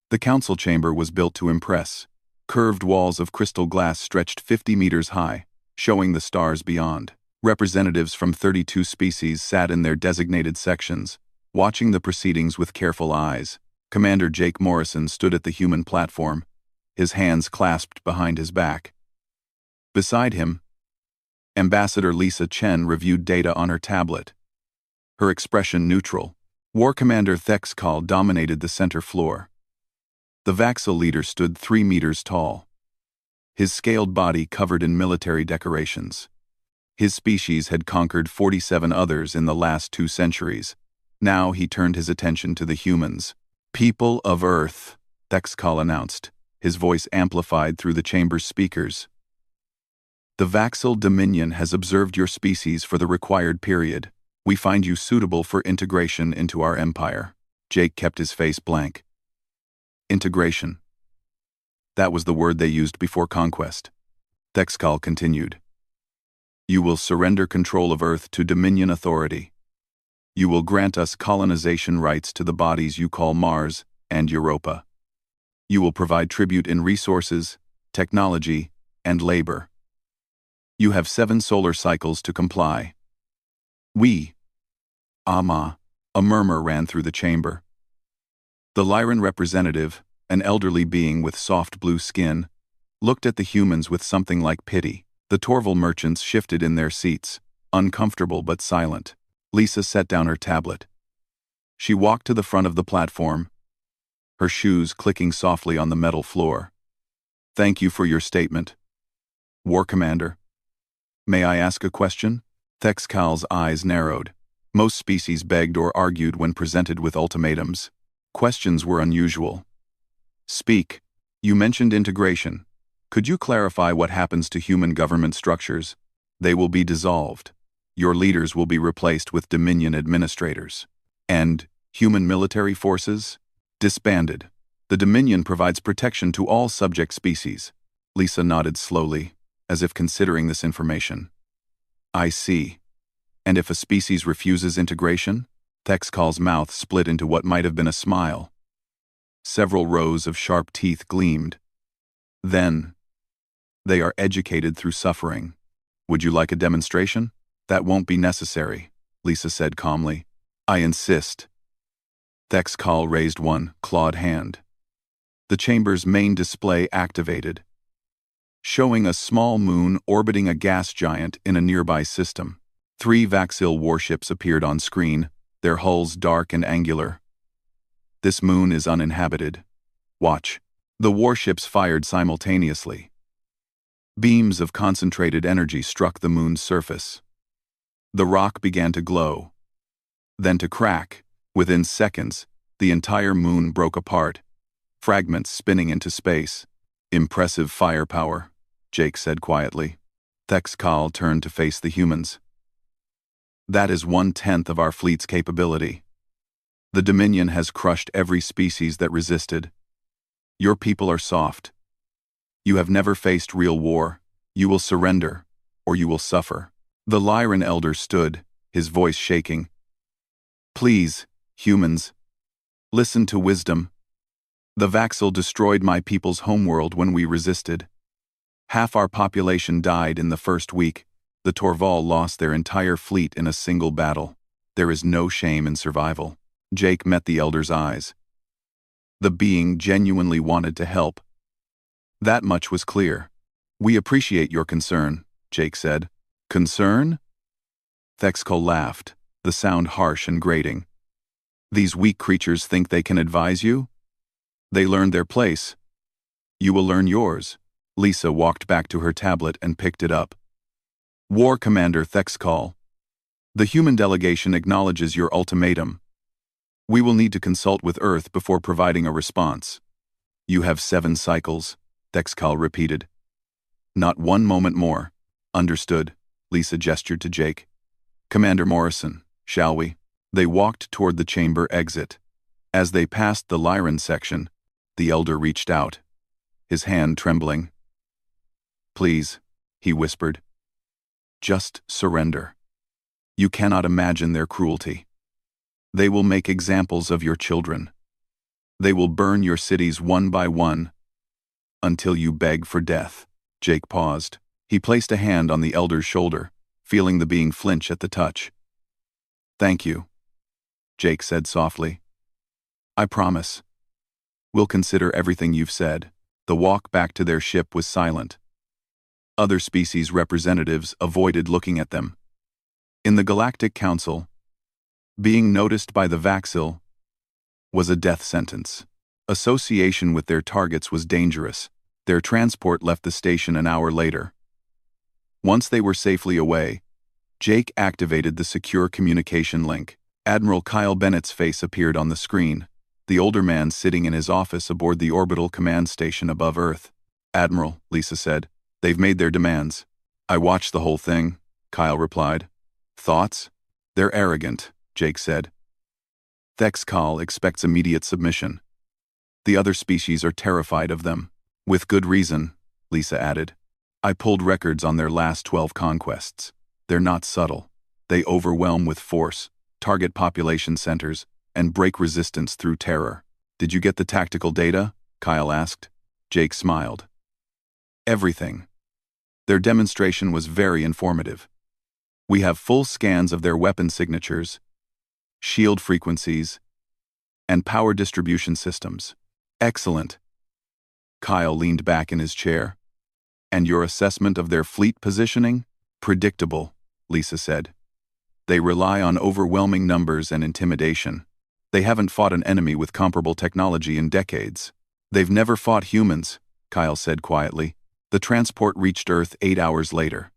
The council chamber was built to impress. Curved walls of crystal glass stretched 50 meters high, showing the stars beyond. Representatives from 32 species sat in their designated sections, watching the proceedings with careful eyes. Commander Jake Morrison stood at the human platform, his hands clasped behind his back. Beside him, Ambassador Lisa Chen reviewed data on her tablet. Her expression neutral. War Commander Thexkal dominated the center floor. The Vaxil leader stood 3 meters tall, his scaled body covered in military decorations. His species had conquered 47 others in the last 2 centuries. Now he turned his attention to the humans. "People of Earth," Thexkal announced, his voice amplified through the chamber's speakers. "The Vaxil Dominion has observed your species for the required period. We find you suitable for integration into our empire." Jake kept his face blank. Integration. That was the word they used before conquest. Thexkal continued. "You will surrender control of Earth to Dominion authority. You will grant us colonization rights to the bodies you call Mars and Europa. You will provide tribute in resources, technology, and labor. You have 7 solar cycles to comply." "We." "Ama." A murmur ran through the chamber. The Lyran representative, an elderly being with soft blue skin, looked at the humans with something like pity. The Torval merchants shifted in their seats, uncomfortable but silent. Lisa set down her tablet. She walked to the front of the platform, her shoes clicking softly on the metal floor. "Thank you for your statement, War Commander. May I ask a question?" Thexkal's eyes narrowed. Most species begged or argued when presented with ultimatums. Questions were unusual. "Speak. You mentioned integration. Could you clarify what happens to human government structures?" "They will be dissolved. Your leaders will be replaced with Dominion administrators." "And human military forces?" "Disbanded. The Dominion provides protection to all subject species." Lisa nodded slowly, as if considering this information. "I see. And if a species refuses integration?" Thexkal's mouth split into what might have been a smile. Several rows of sharp teeth gleamed. "Then, they are educated through suffering. Would you like a demonstration?" "That won't be necessary," Lisa said calmly. "I insist." Thexkal raised one clawed hand. The chamber's main display activated, showing a small moon orbiting a gas giant in a nearby system. 3 Vaxil warships appeared on screen, their hulls dark and angular. "This moon is uninhabited. Watch." The warships fired simultaneously. Beams of concentrated energy struck the moon's surface. The rock began to glow, then to crack. Within seconds, the entire moon broke apart, fragments spinning into space. "Impressive firepower," Jake said quietly. Thexkal turned to face the humans. "That is 1/10 of our fleet's capability. The Dominion has crushed every species that resisted. Your people are soft. You have never faced real war. You will surrender, or you will suffer." The Lyran elder stood, his voice shaking. "Please, humans, listen to wisdom. The Vaxil destroyed my people's homeworld when we resisted. Half our population died in the first week. The Torval lost their entire fleet in a single battle. There is no shame in survival." Jake met the elder's eyes. The being genuinely wanted to help. That much was clear. "We appreciate your concern," Jake said. "Concern?" Thexkal laughed, the sound harsh and grating. "These weak creatures think they can advise you? They learned their place. You will learn yours." Lisa walked back to her tablet and picked it up. "War Commander Thexkal, the human delegation acknowledges your ultimatum. We will need to consult with Earth before providing a response." "You have 7 cycles," Thexkal repeated. "Not one moment more." "Understood," Lisa gestured to Jake. "Commander Morrison, shall we?" They walked toward the chamber exit. As they passed the Lyran section, the elder reached out, his hand trembling. "Please," he whispered. "Just surrender. You cannot imagine their cruelty. They will make examples of your children." They will burn your cities one by one until you beg for death. Jake paused. He placed a hand on the elder's shoulder, feeling the being flinch at the touch. Thank you, Jake said softly. I promise. We'll consider everything you've said. The walk back to their ship was silent. Other species representatives avoided looking at them. In the Galactic Council, being noticed by the Vaxil was a death sentence. Association with their targets was dangerous. Their transport left the station an hour later. Once they were safely away, Jake activated the secure communication link. Admiral Kyle Bennett's face appeared on the screen, the older man sitting in his office aboard the orbital command station above Earth. Admiral, Lisa said, they've made their demands. I watched the whole thing, Kyle replied. Thoughts? They're arrogant, Jake said. Thexcal expects immediate submission. The other species are terrified of them. With good reason, Lisa added. I pulled records on their last 12 conquests. They're not subtle. They overwhelm with force, target population centers, and break resistance through terror. Did you get the tactical data? Kyle asked. Jake smiled. Everything. Their demonstration was very informative. We have full scans of their weapon signatures, shield frequencies, and power distribution systems. Excellent. Kyle leaned back in his chair. And your assessment of their fleet positioning? Predictable, Lisa said. They rely on overwhelming numbers and intimidation. They haven't fought an enemy with comparable technology in decades. They've never fought humans, Kyle said quietly. The transport reached Earth 8 hours later.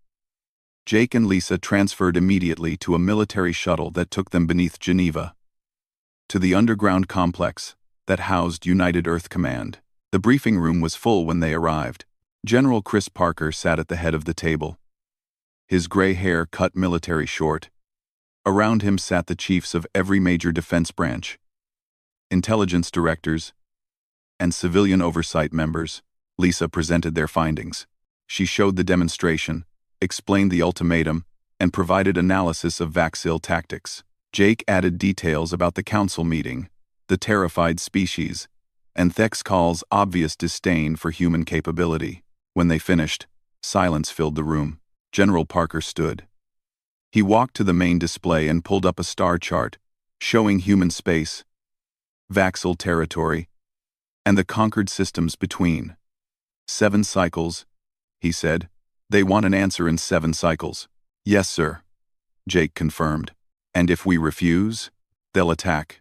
Jake and Lisa transferred immediately to a military shuttle that took them beneath Geneva to the underground complex that housed United Earth Command. The briefing room was full when they arrived. General Chris Parker sat at the head of the table, his gray hair cut military short. Around him sat the chiefs of every major defense branch, intelligence directors, and civilian oversight members. Lisa presented their findings. She showed the demonstration, explained the ultimatum, and provided analysis of Vaxil tactics. Jake added details about the council meeting, the terrified species, and Thexcal's obvious disdain for human capability. When they finished, silence filled the room. General Parker stood. He walked to the main display and pulled up a star chart, showing human space, Vaxil territory, and the conquered systems between. 7 cycles, he said. They want an answer in 7 cycles. Yes, sir, Jake confirmed. And if we refuse, they'll attack.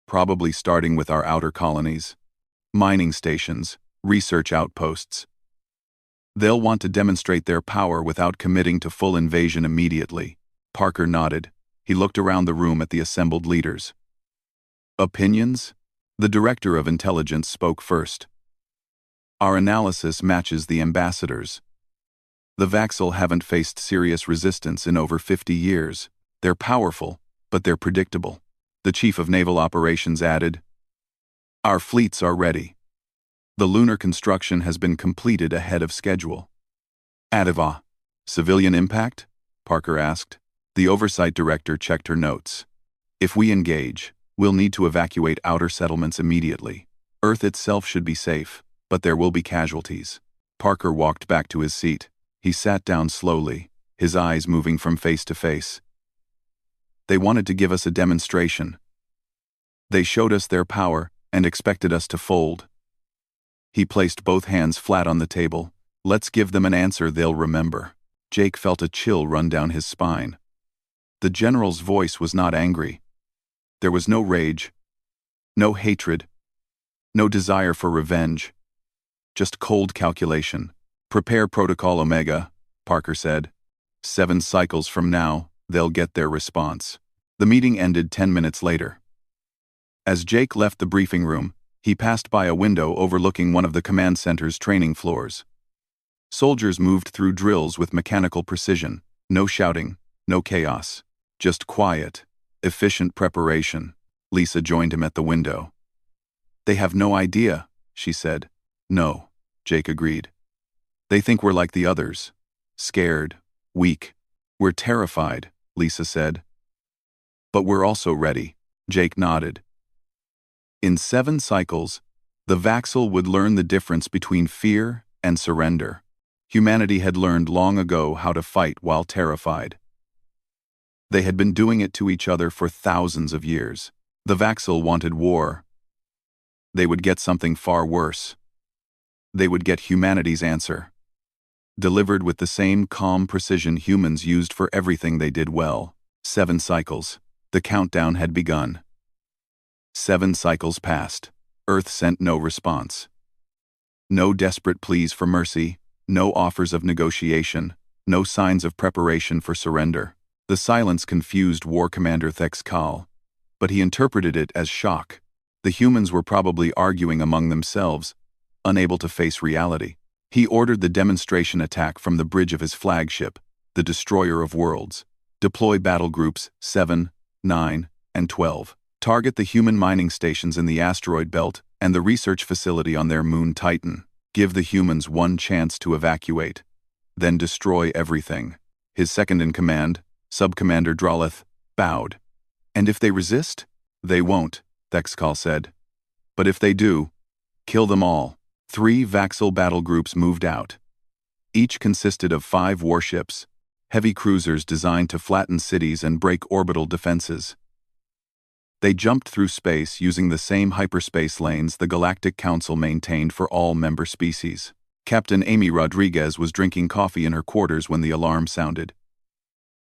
Probably starting with our outer colonies, mining stations, research outposts. They'll want to demonstrate their power without committing to full invasion immediately. Parker nodded. He looked around the room at the assembled leaders. Opinions? The Director of Intelligence spoke first. Our analysis matches the ambassadors. The Vaxil haven't faced serious resistance in over 50 years. They're powerful, but they're predictable. The Chief of Naval Operations added, Our fleets are ready. The lunar construction has been completed ahead of schedule. Adiva. Civilian impact? Parker asked. The Oversight Director checked her notes. If we engage, we'll need to evacuate outer settlements immediately. Earth itself should be safe, but there will be casualties. Parker walked back to his seat. He sat down slowly, his eyes moving from face to face. They wanted to give us a demonstration. They showed us their power and expected us to fold. He placed both hands flat on the table. Let's give them an answer they'll remember. Jake felt a chill run down his spine. The general's voice was not angry. There was no rage, no hatred, no desire for revenge. Just cold calculation. Prepare Protocol Omega, Parker said. 7 cycles from now, they'll get their response. The meeting ended 10 minutes later. As Jake left the briefing room, he passed by a window overlooking one of the command center's training floors. Soldiers moved through drills with mechanical precision. No shouting, no chaos. Just quiet, efficient preparation. Lisa joined him at the window. They have no idea, she said. No, Jake agreed. They think we're like the others. Scared, weak. We're terrified, Lisa said. But we're also ready. Jake nodded. In 7 cycles, the Vaxel would learn the difference between fear and surrender. Humanity had learned long ago how to fight while terrified. They had been doing it to each other for thousands of years. The Vaxel wanted war. They would get something far worse. They would get humanity's answer, delivered with the same calm precision humans used for everything they did well. 7 cycles. The countdown had begun. 7 cycles passed. Earth sent no response. No desperate pleas for mercy, no offers of negotiation, no signs of preparation for surrender. The silence confused War Commander Thexkal, but he interpreted it as shock. The humans were probably arguing among themselves, unable to face reality. He ordered the demonstration attack from the bridge of his flagship, the Destroyer of Worlds. Deploy battle groups 7, 9, and 12. Target the human mining stations in the asteroid belt and the research facility on their moon Titan. Give the humans one chance to evacuate, then destroy everything. His second-in-command, Subcommander Droleth, bowed. And if they resist? They won't, Thexkal said. But if they do, kill them all. 3 Vaxel battle groups moved out. Each consisted of 5 warships, heavy cruisers designed to flatten cities and break orbital defenses. They jumped through space using the same hyperspace lanes the Galactic Council maintained for all member species. Captain Amy Rodriguez was drinking coffee in her quarters when the alarm sounded.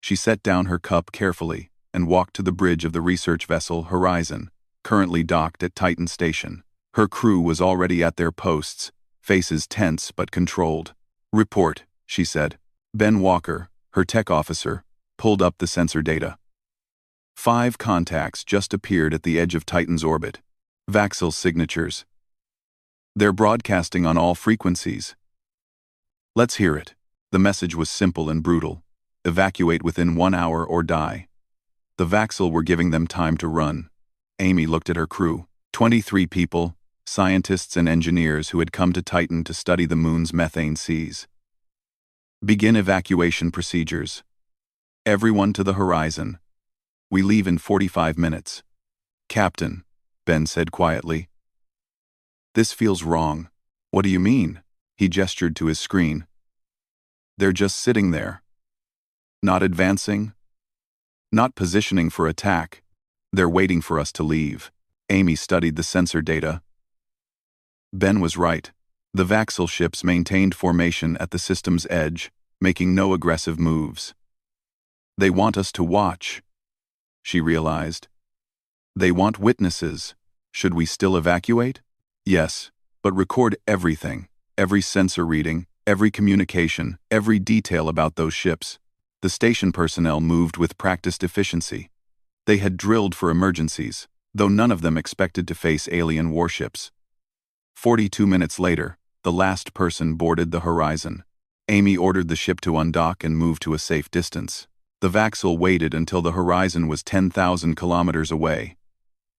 She set down her cup carefully and walked to the bridge of the research vessel Horizon, currently docked at Titan Station. Her crew was already at their posts, faces tense but controlled. "Report," she said. Ben Walker, her tech officer, pulled up the sensor data. 5 contacts just appeared at the edge of Titan's orbit. Vaxel signatures. They're broadcasting on all frequencies. Let's hear it. The message was simple and brutal. Evacuate within 1 hour or die. The Vaxel were giving them time to run. Amy looked at her crew. 23 people, scientists and engineers who had come to Titan to study the moon's methane seas. Begin evacuation procedures. Everyone to the horizon. We leave in 45 minutes. Captain, Ben said quietly. This feels wrong. What do you mean? He gestured to his screen. They're just sitting there. Not advancing. Not positioning for attack. They're waiting for us to leave. Amy studied the sensor data. Ben was right. The Vaxel ships maintained formation at the system's edge, making no aggressive moves. They want us to watch, she realized. They want witnesses. Should we still evacuate? Yes, but record everything, every sensor reading, every communication, every detail about those ships. The station personnel moved with practiced efficiency. They had drilled for emergencies, though none of them expected to face alien warships. 42 minutes later, the last person boarded the Horizon. Amy ordered the ship to undock and move to a safe distance. The Vaxel waited until the Horizon was 10,000 kilometers away.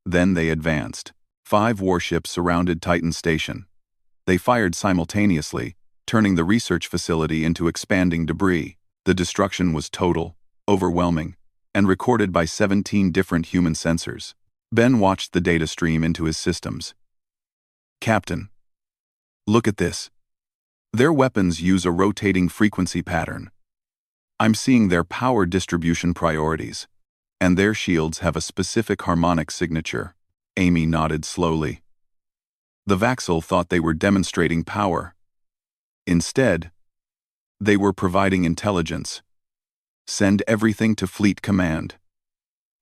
Then they advanced. 5 warships surrounded Titan Station. They fired simultaneously, turning the research facility into expanding debris. The destruction was total, overwhelming, and recorded by 17 different human sensors. Ben watched the data stream into his systems. Captain, look at this. Their weapons use a rotating frequency pattern. I'm seeing their power distribution priorities, and their shields have a specific harmonic signature. Amy nodded slowly. The Vaxel thought they were demonstrating power. Instead, they were providing intelligence. Send everything to Fleet Command.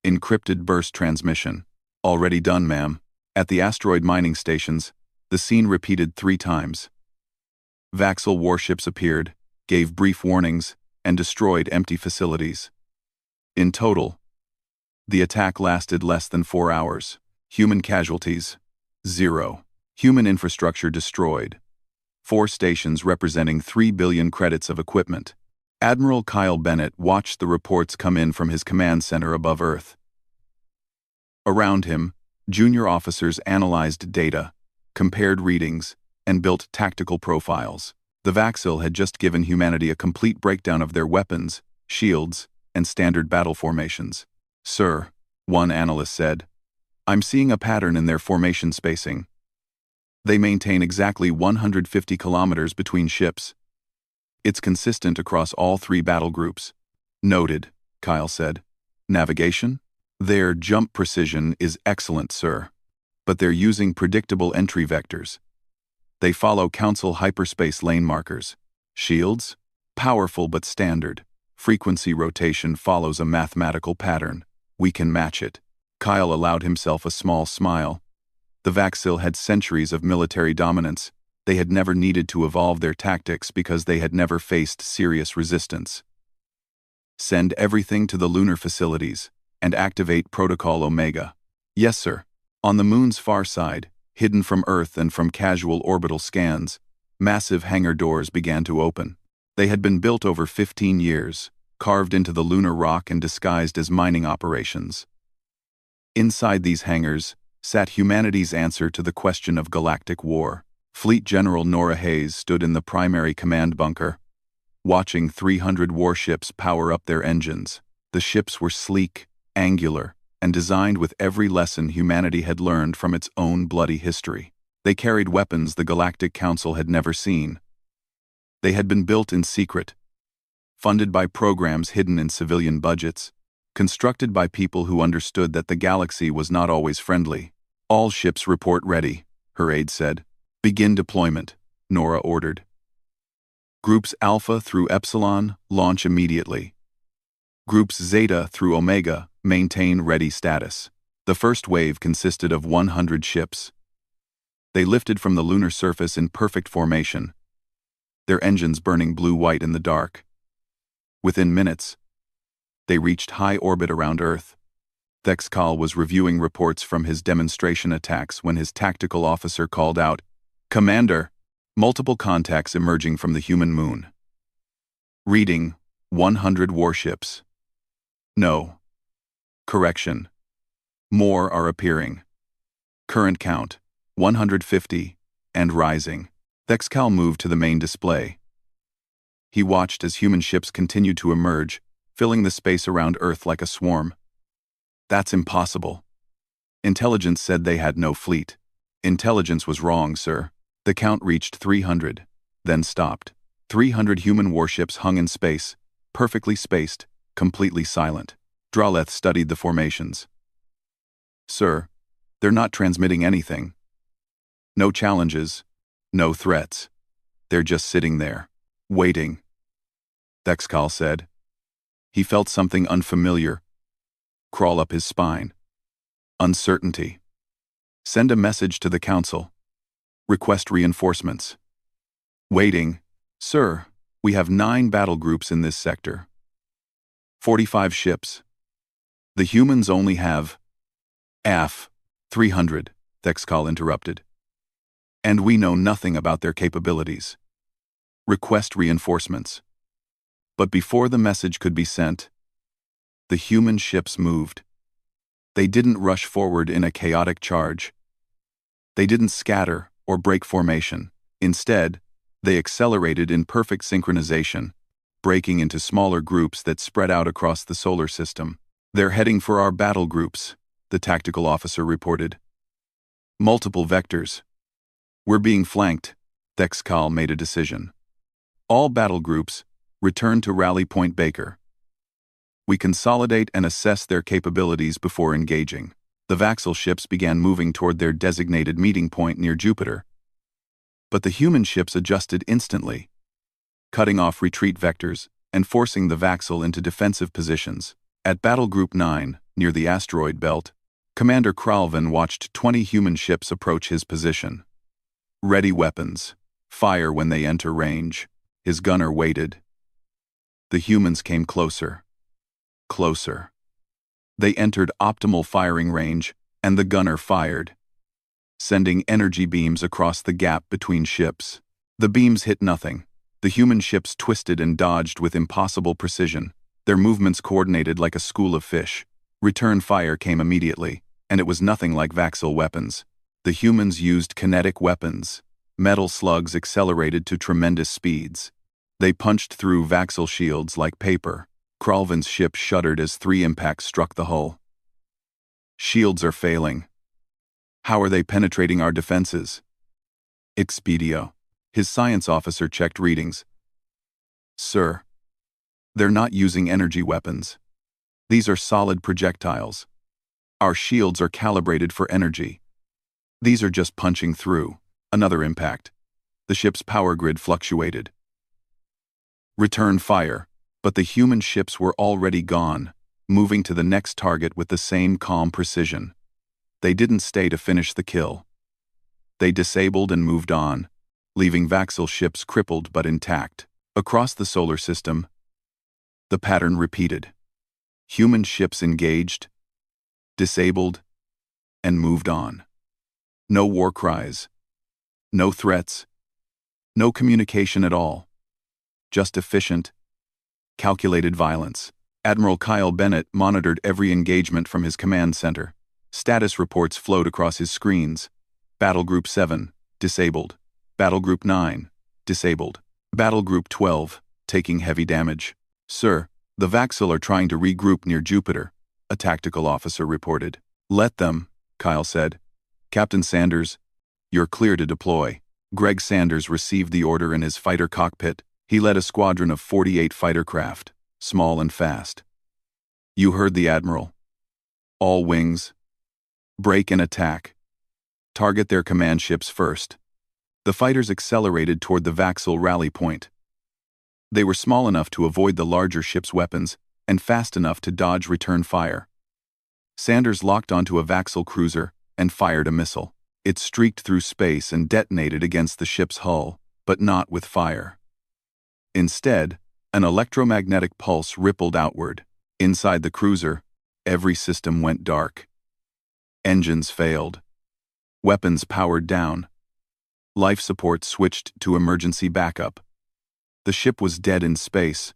Encrypted burst transmission. Already done, ma'am. At the asteroid mining stations, the scene repeated 3 times. Vaxel warships appeared, gave brief warnings, and destroyed empty facilities. In total, the attack lasted less than 4 hours. Human casualties, 0. Human infrastructure destroyed. 4 stations representing 3 billion credits of equipment. Admiral Kyle Bennett watched the reports come in from his command center above Earth. Around him, junior officers analyzed data, compared readings, and built tactical profiles. The Vaxel had just given humanity a complete breakdown of their weapons, shields, and standard battle formations. Sir, one analyst said, I'm seeing a pattern in their formation spacing. They maintain exactly 150 kilometers between ships. It's consistent across all 3 battle groups. Noted, Kyle said. Navigation? Their jump precision is excellent, sir. But they're using predictable entry vectors. They follow Council hyperspace lane markers. Shields? Powerful but standard. Frequency rotation follows a mathematical pattern. We can match it. Kyle allowed himself a small smile. The Vaxil had centuries of military dominance. They had never needed to evolve their tactics because they had never faced serious resistance. Send everything to the lunar facilities and activate Protocol Omega. Yes, sir. On the moon's far side, hidden from Earth and from casual orbital scans, massive hangar doors began to open. They had been built over 15 years, carved into the lunar rock and disguised as mining operations. Inside these hangars sat humanity's answer to the question of galactic war. Fleet General Nora Hayes stood in the primary command bunker, watching 300 warships power up their engines. The ships were sleek, angular, and designed with every lesson humanity had learned from its own bloody history. They carried weapons the Galactic Council had never seen. They had been built in secret, funded by programs hidden in civilian budgets, constructed by people who understood that the galaxy was not always friendly. All ships report ready, her aide said. Begin deployment, Nora ordered. Groups Alpha through Epsilon launch immediately. Groups Zeta through Omega maintain ready status. The first wave consisted of 100 ships. They lifted from the lunar surface in perfect formation, their engines burning blue-white in the dark. Within minutes, they reached high orbit around Earth. Thexcal was reviewing reports from his demonstration attacks when his tactical officer called out, "Commander, multiple contacts emerging from the human moon. Reading, 100 warships. No. Correction. More are appearing. Current count, 150, and rising." Thexcal moved to the main display. He watched as human ships continued to emerge, filling the space around Earth like a swarm. That's impossible. Intelligence said they had no fleet. Intelligence was wrong, sir. The count reached 300, then stopped. 300 human warships hung in space, perfectly spaced, completely silent. Draleth studied the formations. Sir, they're not transmitting anything. No challenges, no threats. They're just sitting there, waiting. Thexcal said. He felt something unfamiliar crawl up his spine. Uncertainty. Send a message to the Council. Request reinforcements. Waiting. Sir, we have 9 battle groups in this sector. 45 ships. The humans only have 300, Thexcal interrupted. And we know nothing about their capabilities. Request reinforcements. But before the message could be sent, the human ships moved. They didn't rush forward in a chaotic charge. They didn't scatter or break formation. Instead, they accelerated in perfect synchronization, breaking into smaller groups that spread out across the solar system. They're heading for our battle groups, the tactical officer reported. Multiple vectors. We're being flanked. Thexcal made a decision. All battle groups, return to Rally Point Baker. We consolidate and assess their capabilities before engaging. The Vaxil ships began moving toward their designated meeting point near Jupiter. But the human ships adjusted instantly, cutting off retreat vectors and forcing the Vaxil into defensive positions. At Battle Group 9, near the asteroid belt, Commander Kralvin watched 20 human ships approach his position. Ready weapons. Fire when they enter range. His gunner waited. The humans came closer. Closer. They entered optimal firing range, and the gunner fired, sending energy beams across the gap between ships. The beams hit nothing. The human ships twisted and dodged with impossible precision, their movements coordinated like a school of fish. Return fire came immediately, and it was nothing like Vaxil weapons. The humans used kinetic weapons. Metal slugs accelerated to tremendous speeds. They punched through Vaxil shields like paper. Kralvin's ship shuddered as 3 impacts struck the hull. Shields are failing, How are they penetrating our defenses? Expedio. His science officer checked readings. Sir, they're not using energy weapons. These are solid projectiles. Our shields are calibrated for energy. These are just punching through. Another impact. The ship's power grid fluctuated. Return fire, but the human ships were already gone, moving to the next target with the same calm precision. They didn't stay to finish the kill. They disabled and moved on, leaving Vaxel ships crippled but intact. Across the solar system, the pattern repeated. Human ships engaged, disabled, and moved on. No war cries, no threats, no communication at all. Just efficient, calculated violence. Admiral Kyle Bennett monitored every engagement from his command center. Status reports flowed across his screens. Battle Group 7, disabled. Battle Group 9, disabled. Battle Group 12, taking heavy damage. Sir, the Vaxel are trying to regroup near Jupiter, a tactical officer reported. Let them, Kyle said. Captain Sanders, you're clear to deploy. Greg Sanders received the order in his fighter cockpit. He led a squadron of 48 fighter craft, small and fast. You heard the Admiral. All wings. Break and attack. Target their command ships first. The fighters accelerated toward the Vaxel rally point. They were small enough to avoid the larger ship's weapons and fast enough to dodge return fire. Sanders locked onto a Vaxel cruiser and fired a missile. It streaked through space and detonated against the ship's hull, but not with fire. Instead, an electromagnetic pulse rippled outward. Inside the cruiser, every system went dark. Engines failed. Weapons powered down. Life support switched to emergency backup. The ship was dead in space,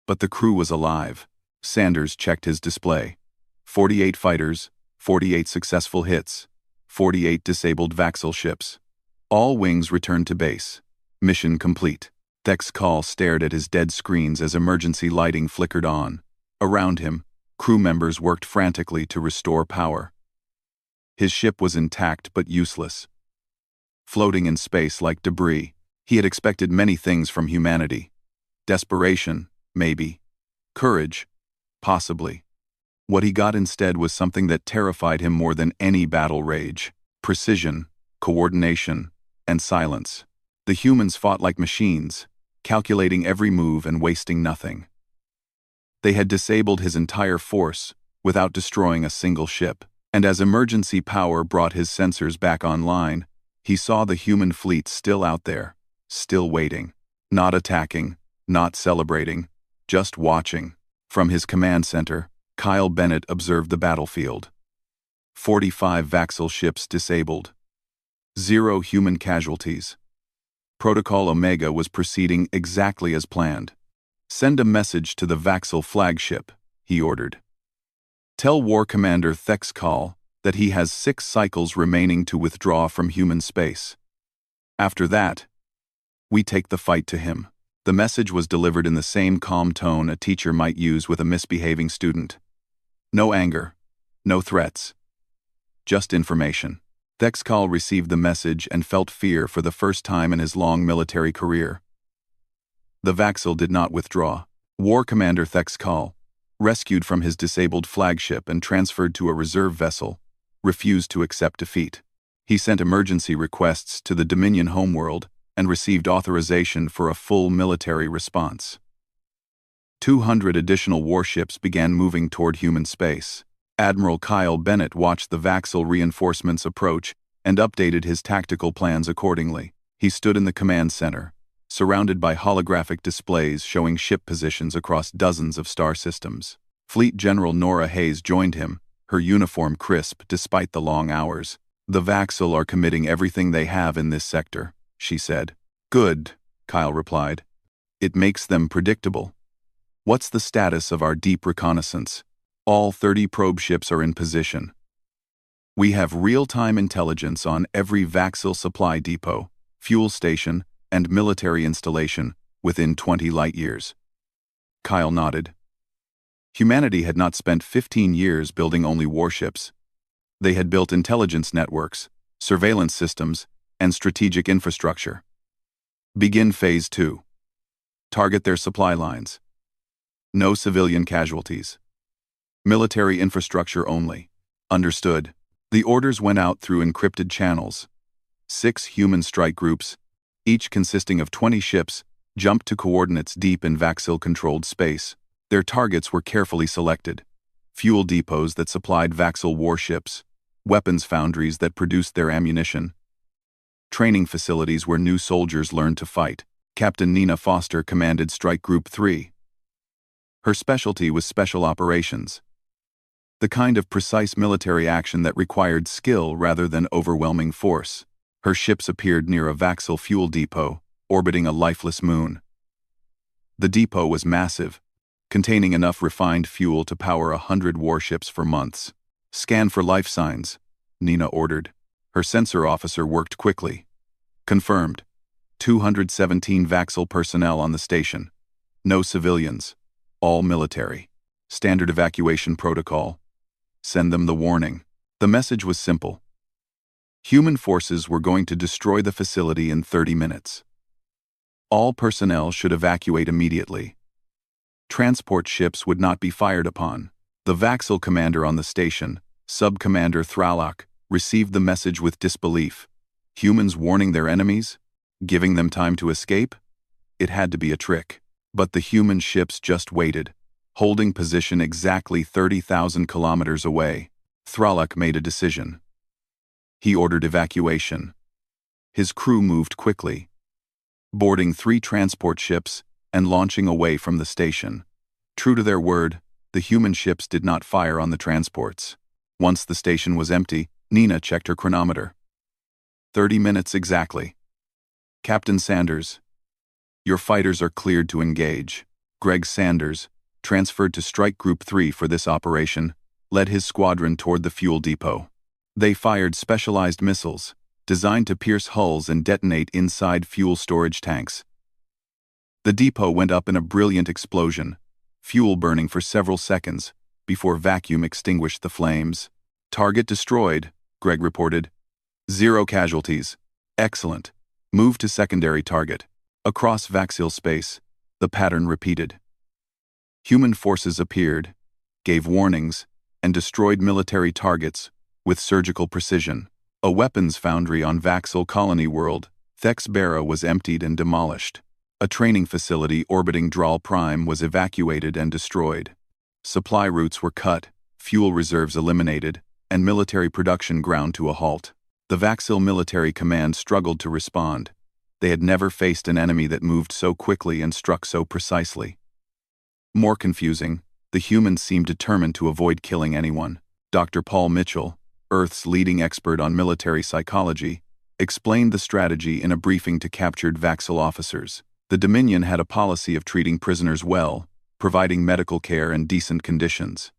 but the crew was alive. Sanders checked his display. 48 fighters, 48 successful hits, 48 disabled Vaxel ships. All wings returned to base. Mission complete. Thex Call stared at his dead screens as emergency lighting flickered on. Around him, crew members worked frantically to restore power. His ship was intact but useless. Floating in space like debris, he had expected many things from humanity. Desperation, maybe. Courage, possibly. What he got instead was something that terrified him more than any battle rage. Precision, coordination, and silence. The humans fought like machines, calculating every move and wasting nothing. They had disabled his entire force without destroying a single ship. And as emergency power brought his sensors back online, he saw the human fleet still out there, still waiting. Not attacking, not celebrating, just watching. From his command center, Kyle Bennett observed the battlefield. 45 Vaxel ships disabled. 0 human casualties. Protocol Omega was proceeding exactly as planned. Send a message to the Vaxel flagship, he ordered. Tell War Commander Thex Call that he has 6 cycles remaining to withdraw from human space. After that, we take the fight to him. The message was delivered in the same calm tone a teacher might use with a misbehaving student. No anger, no threats. Just information. Thex Call received the message and felt fear for the first time in his long military career. The Vaxel did not withdraw. War Commander Thex Call, rescued from his disabled flagship and transferred to a reserve vessel, refused to accept defeat. He sent emergency requests to the Dominion homeworld and received authorization for a full military response. 200 additional warships began moving toward human space. Admiral Kyle Bennett watched the Vaxel reinforcements approach and updated his tactical plans accordingly. He stood in the command center, surrounded by holographic displays showing ship positions across dozens of star systems. Fleet General Nora Hayes joined him, her uniform crisp despite the long hours. The Vaxel are committing everything they have in this sector, she said. Good, Kyle replied. It makes them predictable. What's the status of our deep reconnaissance? All 30 probe ships are in position. We have real-time intelligence on every Vaxel supply depot, fuel station, and military installation within 20 light-years. Kyle nodded. Humanity had not spent 15 years building only warships. They had built intelligence networks, surveillance systems, and strategic infrastructure. Begin Phase 2. Target their supply lines. No civilian casualties. Military infrastructure only. Understood. The orders went out through encrypted channels. 6 human strike groups, each consisting of 20 ships, jumped to coordinates deep in Vaxil-controlled space. Their targets were carefully selected. Fuel depots that supplied Vaxil warships, weapons foundries that produced their ammunition, training facilities where new soldiers learned to fight. Captain Nina Foster commanded Strike Group 3. Her specialty was special operations, the kind of precise military action that required skill rather than overwhelming force. Her ships appeared near a Vaxil fuel depot, orbiting a lifeless moon. The depot was massive, containing enough refined fuel to power 100 warships for months. Scan for life signs, Nina ordered. Her sensor officer worked quickly. Confirmed. 217 Vaxil personnel on the station. No civilians. All military. Standard evacuation protocol. Send them the warning. The message was simple. Human forces were going to destroy the facility in 30 minutes. All personnel should evacuate immediately. Transport ships would not be fired upon. The Vaxil commander on the station, Sub-Commander Thralak, received the message with disbelief. Humans warning their enemies? Giving them time to escape? It had to be a trick. But the human ships just waited, holding position exactly 30,000 kilometers away. Thralak made a decision. He ordered evacuation. His crew moved quickly, boarding 3 transport ships and launching away from the station. True to their word, the human ships did not fire on the transports. Once the station was empty, Nina checked her chronometer. 30 minutes exactly. Captain Sanders, your fighters are cleared to engage. Greg Sanders, transferred to Strike Group 3 for this operation, led his squadron toward the fuel depot. They fired specialized missiles, designed to pierce hulls and detonate inside fuel storage tanks. The depot went up in a brilliant explosion, fuel burning for several seconds, before vacuum extinguished the flames. Target destroyed, Greg reported. 0 casualties. Excellent. Move to secondary target. Across Vaxil space, the pattern repeated. Human forces appeared, gave warnings, and destroyed military targets with surgical precision. A weapons foundry on Vaxil colony world, Thexbera, was emptied and demolished. A training facility orbiting Dral Prime was evacuated and destroyed. Supply routes were cut, fuel reserves eliminated, and military production ground to a halt. The Vaxil military command struggled to respond. They had never faced an enemy that moved so quickly and struck so precisely. More confusing, the humans seemed determined to avoid killing anyone. Dr. Paul Mitchell, Earth's leading expert on military psychology, explained the strategy in a briefing to captured Vaxil officers. The Dominion had a policy of treating prisoners well, providing medical care and decent conditions.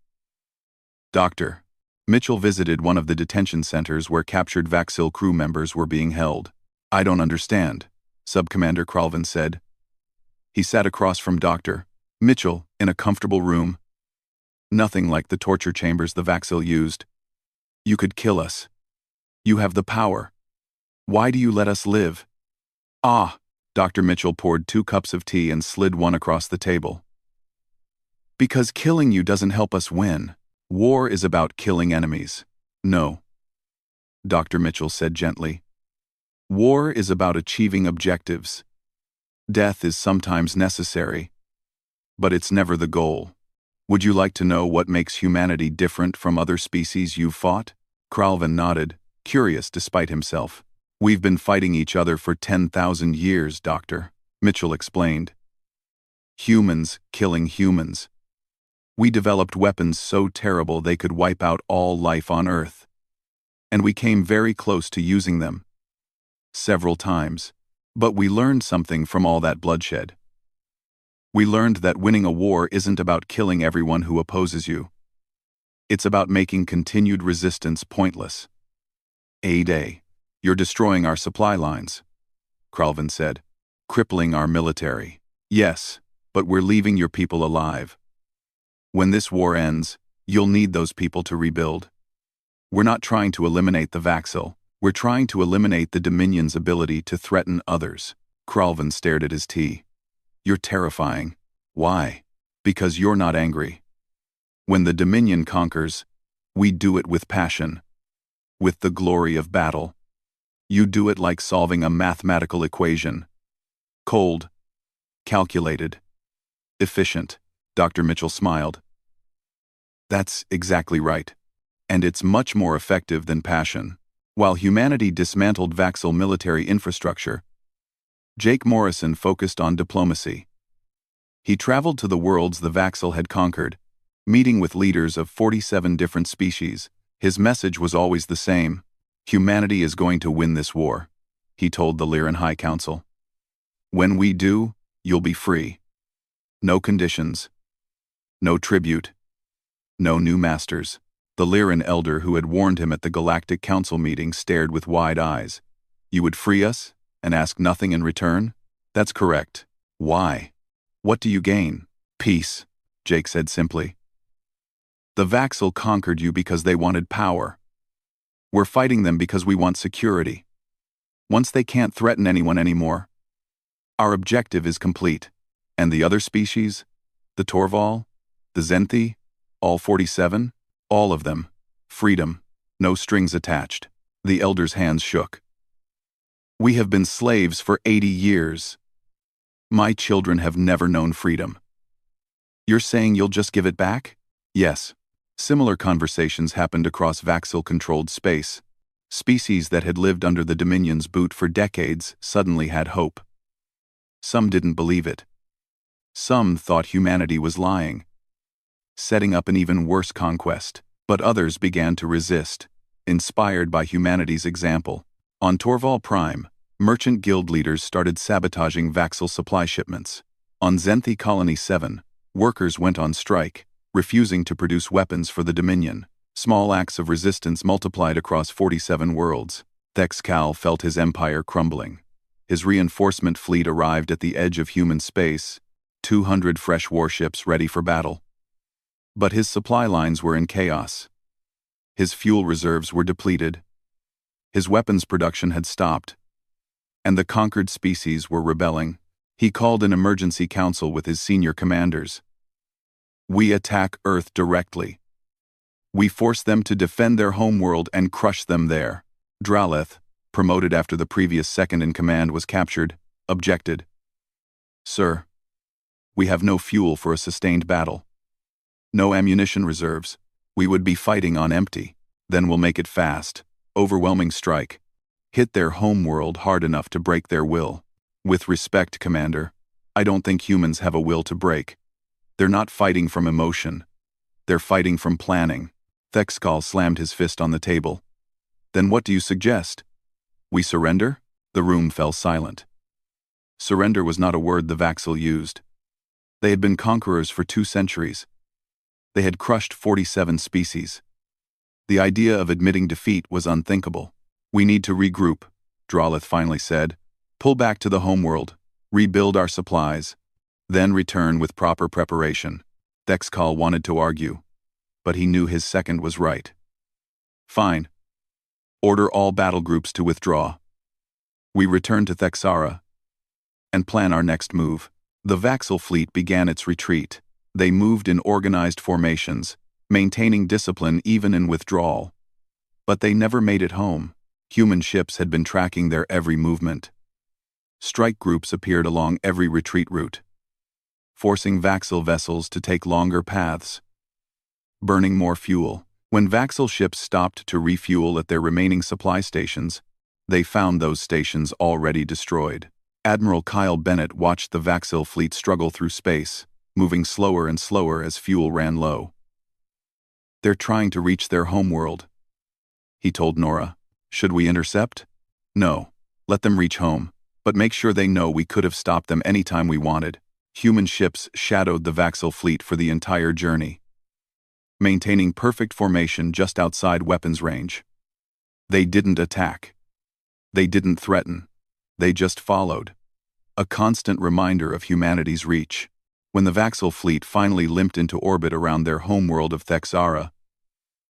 Dr. Mitchell visited one of the detention centers where captured Vaxil crew members were being held. I don't understand, Sub-Commander Kralvin said. He sat across from Dr. Mitchell in a comfortable room. Nothing like the torture chambers the Vaxil used. You could kill us. You have the power. Why do you let us live? Ah, Dr. Mitchell poured 2 cups of tea and slid one across the table. Because killing you doesn't help us win. War is about killing enemies. No, Dr. Mitchell said gently. War is about achieving objectives. Death is sometimes necessary, but it's never the goal. Would you like to know what makes humanity different from other species you've fought? Kralvin nodded, curious despite himself. We've been fighting each other for 10,000 years, Doctor, Mitchell explained. Humans killing humans. We developed weapons so terrible they could wipe out all life on Earth. And we came very close to using them. Several times. But we learned something from all that bloodshed. We learned that winning a war isn't about killing everyone who opposes you. It's about making continued resistance pointless. A-Day. You're destroying our supply lines, Kralvin said. Crippling our military. Yes, but we're leaving your people alive. When this war ends, you'll need those people to rebuild. We're not trying to eliminate the Vaxil. We're trying to eliminate the Dominion's ability to threaten others. Kralvin stared at his tea. You're terrifying. Why? Because you're not angry. When the Dominion conquers, we do it with passion, with the glory of battle. You do it like solving a mathematical equation. Cold, calculated, efficient. Dr. Mitchell smiled. That's exactly right. And it's much more effective than passion. While humanity dismantled Vaxil military infrastructure, Jake Morrison focused on diplomacy. He traveled to the worlds the Vaxil had conquered, meeting with leaders of 47 different species. His message was always the same. Humanity is going to win this war, he told the Lyran High Council. When we do, you'll be free. No conditions. No tribute. No new masters. The Lyran elder who had warned him at the Galactic Council meeting stared with wide eyes. You would free us, and ask nothing in return? That's correct. Why? What do you gain? Peace, Jake said simply. The Vaxil conquered you because they wanted power. We're fighting them because we want security. Once they can't threaten anyone anymore, our objective is complete. And the other species? The Torval? The Zenthi? All 47? All of them. Freedom. No strings attached. The elder's hands shook. We have been slaves for 80 years. My children have never known freedom. You're saying you'll just give it back? Yes. Similar conversations happened across Vaxil-controlled space. Species that had lived under the Dominion's boot for decades suddenly had hope. Some didn't believe it. Some thought humanity was lying, setting up an even worse conquest. But others began to resist, inspired by humanity's example. On Torval Prime, merchant guild leaders started sabotaging Vaxil supply shipments. On Zenthi Colony 7, workers went on strike, refusing to produce weapons for the Dominion. Small acts of resistance multiplied across 47 worlds. Thexcal felt his empire crumbling. His reinforcement fleet arrived at the edge of human space, 200 fresh warships ready for battle. But his supply lines were in chaos. His fuel reserves were depleted. His weapons production had stopped. And the conquered species were rebelling. He called an emergency council with his senior commanders. We attack Earth directly. We force them to defend their homeworld and crush them there. Draleth, promoted after the previous second-in-command was captured, objected. Sir, we have no fuel for a sustained battle. No ammunition reserves. We would be fighting on empty. Then we'll make it fast. Overwhelming strike. Hit their homeworld hard enough to break their will. With respect, Commander, I don't think humans have a will to break. They're not fighting from emotion. They're fighting from planning. Thexcal slammed his fist on the table. Then what do you suggest? We surrender? The room fell silent. Surrender was not a word the Vaxil used. They had been conquerors for 2 centuries. They had crushed 47 species. The idea of admitting defeat was unthinkable. We need to regroup, Draleth finally said. Pull back to the homeworld, rebuild our supplies, then return with proper preparation. Thexcal wanted to argue, but he knew his second was right. Fine. Order all battle groups to withdraw. We return to Thexara and plan our next move. The Vaxil fleet began its retreat. They moved in organized formations, maintaining discipline even in withdrawal. But they never made it home. Human ships had been tracking their every movement. Strike groups appeared along every retreat route, forcing Vaxil vessels to take longer paths, burning more fuel. When Vaxil ships stopped to refuel at their remaining supply stations, they found those stations already destroyed. Admiral Kyle Bennett watched the Vaxil fleet struggle through space, moving slower and slower as fuel ran low. They're trying to reach their homeworld, he told Nora. Should we intercept? No. Let them reach home, but make sure they know we could have stopped them anytime we wanted. Human ships shadowed the Vaxil fleet for the entire journey, maintaining perfect formation just outside weapons range. They didn't attack. They didn't threaten. They just followed. A constant reminder of humanity's reach. When the Vaxil fleet finally limped into orbit around their homeworld of Thexara,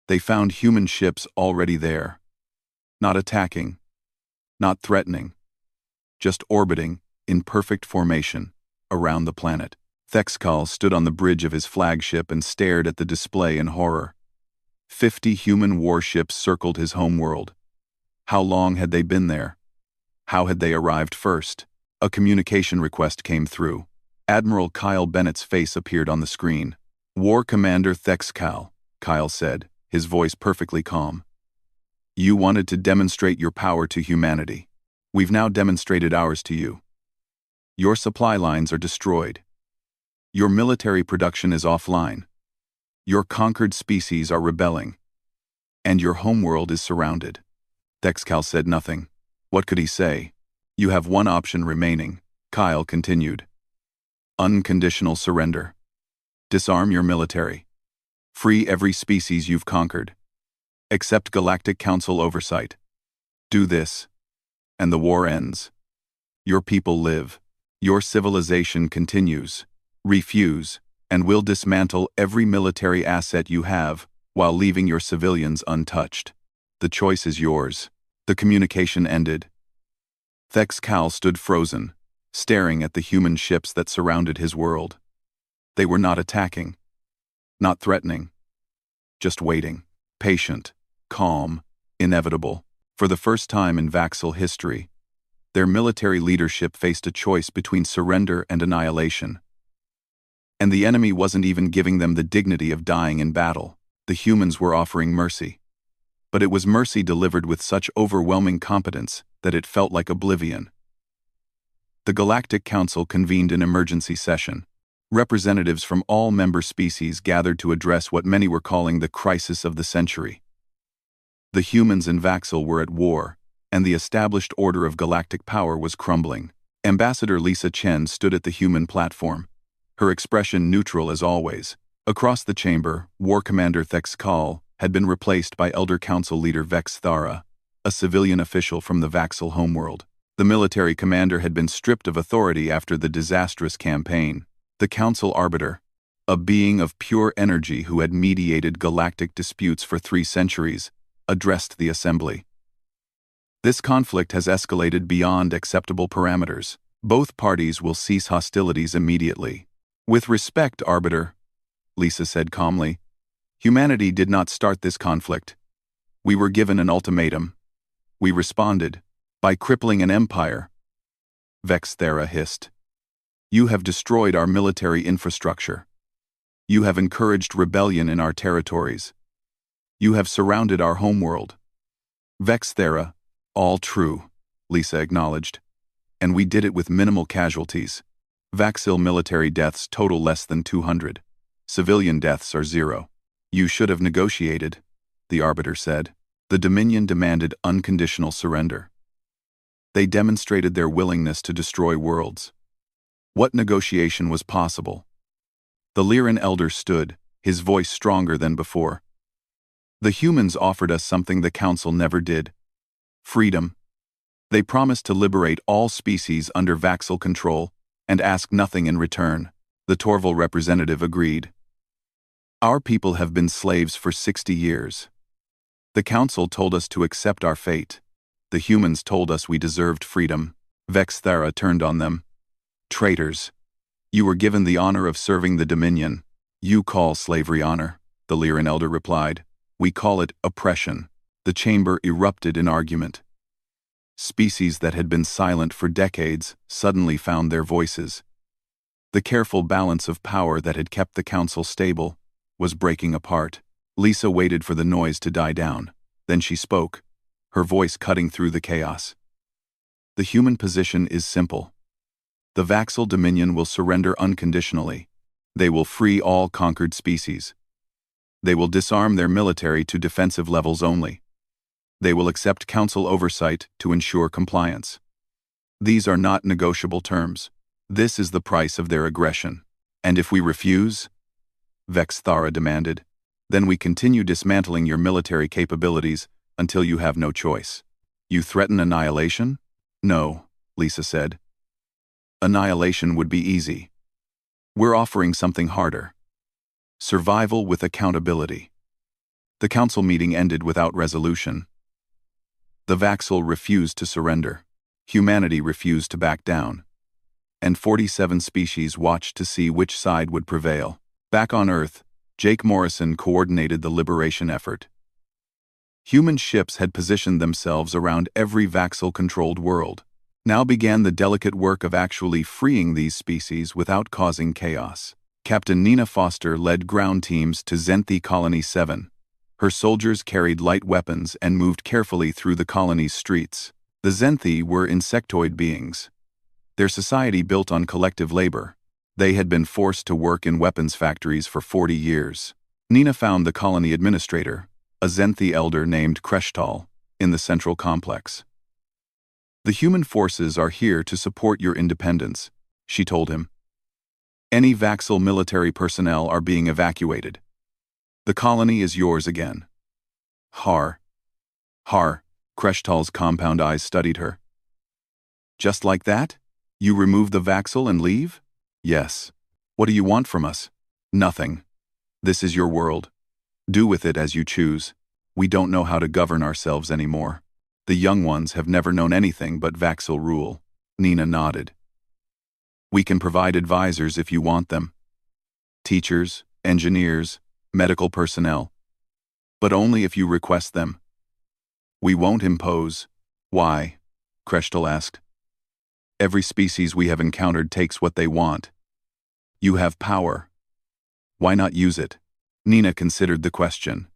They found human ships already there. Not attacking, not threatening, just orbiting, in perfect formation, around the planet. Thexcal stood on the bridge of his flagship and stared at the display in horror. 50 human warships circled his homeworld. How long had they been there? How had they arrived first? A communication request came through. Admiral Kyle Bennett's face appeared on the screen. War Commander Thexcal, Kyle said, his voice perfectly calm. You wanted to demonstrate your power to humanity. We've now demonstrated ours to you. Your supply lines are destroyed. Your military production is offline. Your conquered species are rebelling. And your homeworld is surrounded. Thexcal said nothing. What could he say? You have one option remaining, Kyle continued. Unconditional surrender. Disarm your military. Free every species you've conquered. Accept Galactic Council oversight. Do this, and the war ends. Your people live. Your civilization continues. Refuse, and we'll dismantle every military asset you have while leaving your civilians untouched. The choice is yours. The communication ended. Thexcal stood frozen, staring at the human ships that surrounded his world. They were not attacking, not threatening, just waiting, patient, calm, inevitable. For the first time in Vaxel history, their military leadership faced a choice between surrender and annihilation. And the enemy wasn't even giving them the dignity of dying in battle. The humans were offering mercy. But it was mercy delivered with such overwhelming competence that it felt like oblivion. The Galactic Council convened an emergency session. Representatives from all member species gathered to address what many were calling the crisis of the century. The humans in Vaxel were at war, and the established order of galactic power was crumbling. Ambassador Lisa Chen stood at the human platform, her expression neutral as always. Across the chamber, War Commander Thexcal had been replaced by Elder Council Leader Vex Thara, a civilian official from the Vaxel homeworld. The military commander had been stripped of authority after the disastrous campaign. The Council Arbiter, a being of pure energy who had mediated galactic disputes for 3 centuries, addressed the assembly. This conflict has escalated beyond acceptable parameters. Both parties will cease hostilities immediately. With respect, Arbiter, Lisa said calmly, humanity did not start this conflict. We were given an ultimatum. We responded by crippling an empire. Vex Thara hissed. You have destroyed our military infrastructure. You have encouraged rebellion in our territories. You have surrounded our homeworld. Vex Thara, all true, Lisa acknowledged. And we did it with minimal casualties. Vaxil military deaths total less than 200. Civilian deaths are 0. You should have negotiated, the Arbiter said. The Dominion demanded unconditional surrender. They demonstrated their willingness to destroy worlds. What negotiation was possible? The Lyran Elder stood, his voice stronger than before. The humans offered us something the Council never did. Freedom. They promised to liberate all species under Vaxel control and ask nothing in return. The Torval representative agreed. Our people have been slaves for 60 years. The Council told us to accept our fate. The humans told us we deserved freedom. Vex Thara turned on them. Traitors. You were given the honor of serving the Dominion. You call slavery honor, the Lyran Elder replied. We call it oppression. The chamber erupted in argument. Species that had been silent for decades suddenly found their voices. The careful balance of power that had kept the Council stable was breaking apart. Lisa waited for the noise to die down. Then she spoke, her voice cutting through the chaos. The human position is simple. The Vaxel Dominion will surrender unconditionally. They will free all conquered species. They will disarm their military to defensive levels only. They will accept Council oversight to ensure compliance. These are not negotiable terms. This is the price of their aggression. And if we refuse, Vex Thara demanded, then we continue dismantling your military capabilities until you have no choice. You threaten annihilation? No, Lisa said. Annihilation would be easy. We're offering something harder. Survival with accountability. The council meeting ended without resolution. The Vaxel refused to surrender. Humanity refused to back down. And 47 species watched to see which side would prevail. Back on Earth, Jake Morrison coordinated the liberation effort. Human ships had positioned themselves around every Vaxel-controlled world. Now began the delicate work of actually freeing these species without causing chaos. Captain Nina Foster led ground teams to Zenthi Colony 7. Her soldiers carried light weapons and moved carefully through the colony's streets. The Zenthi were insectoid beings. Their society built on collective labor. They had been forced to work in weapons factories for 40 years. Nina found the colony administrator, a Zenthi elder named Kreshtal, in the central complex. "The human forces are here to support your independence," she told him. "Any Vaxel military personnel are being evacuated. The colony is yours again." Har. Kreshtal's compound eyes studied her. "Just like that? You remove the Vaxel and leave?" "Yes. What do you want from us?" "Nothing. This is your world. Do with it as you choose. We don't know how to govern ourselves anymore. The young ones have never known anything but Vaxel rule." Nina nodded. "We can provide advisors if you want them. Teachers, engineers, medical personnel. But only if you request them. We won't impose." "Why?" Kreshtal asked. "Every species we have encountered takes what they want. You have power. Why not use it?" Nina considered the question.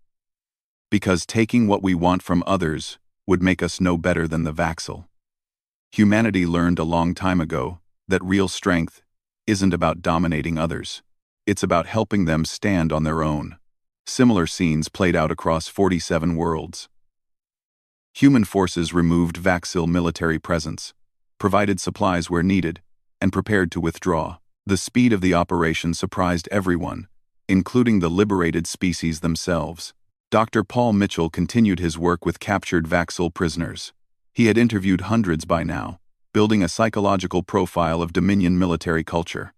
"Because taking what we want from others would make us no better than the Vaxel. Humanity learned a long time ago that real strength isn't about dominating others. It's about helping them stand on their own." Similar scenes played out across 47 worlds. Human forces removed Vaxel military presence, provided supplies where needed, and prepared to withdraw. The speed of the operation surprised everyone, including the liberated species themselves. Dr. Paul Mitchell continued his work with captured Vaxel prisoners. He had interviewed hundreds by now, building a psychological profile of Dominion military culture.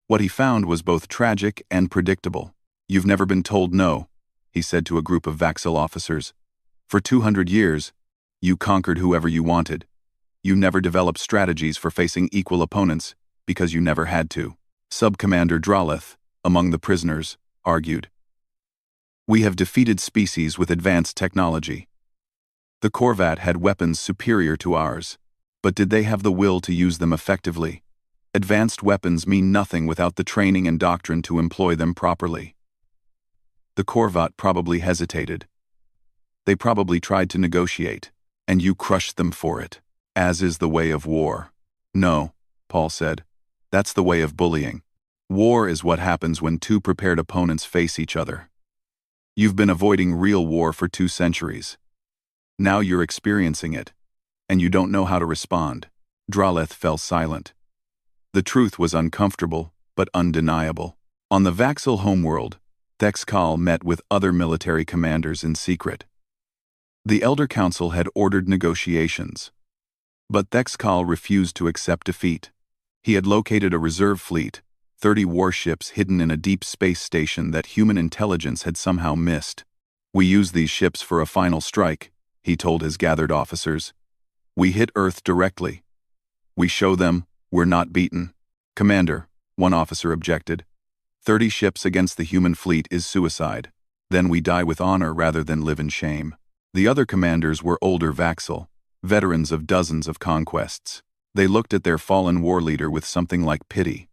What he found was both tragic and predictable. "You've never been told no," he said to a group of Vaxel officers. "For 200 years, you conquered whoever you wanted. You never developed strategies for facing equal opponents because you never had to." Sub-Commander Draleth, among the prisoners, argued. "We have defeated species with advanced technology. The Korvat had weapons superior to ours, but did they have the will to use them effectively? Advanced weapons mean nothing without the training and doctrine to employ them properly. The Korvat probably hesitated. They probably tried to negotiate, and you crushed them for it, as is the way of war." "No," Paul said. "That's the way of bullying. War is what happens when two prepared opponents face each other. You've been avoiding real war for 2 centuries. Now you're experiencing it, and you don't know how to respond." Draleth fell silent. The truth was uncomfortable, but undeniable. On the Vaxel homeworld, Thexkal met with other military commanders in secret. The Elder Council had ordered negotiations, but Thexkal refused to accept defeat. He had located a reserve fleet, 30 warships hidden in a deep space station that human intelligence had somehow missed. "We use these ships for a final strike," he told his gathered officers. "We hit Earth directly. We show them we're not beaten." "Commander," one officer objected, 30 ships against the human fleet is suicide. Then we die with honor rather than live in shame." The other commanders were older Vaxel, veterans of dozens of conquests. They looked at their fallen war leader with something like pity.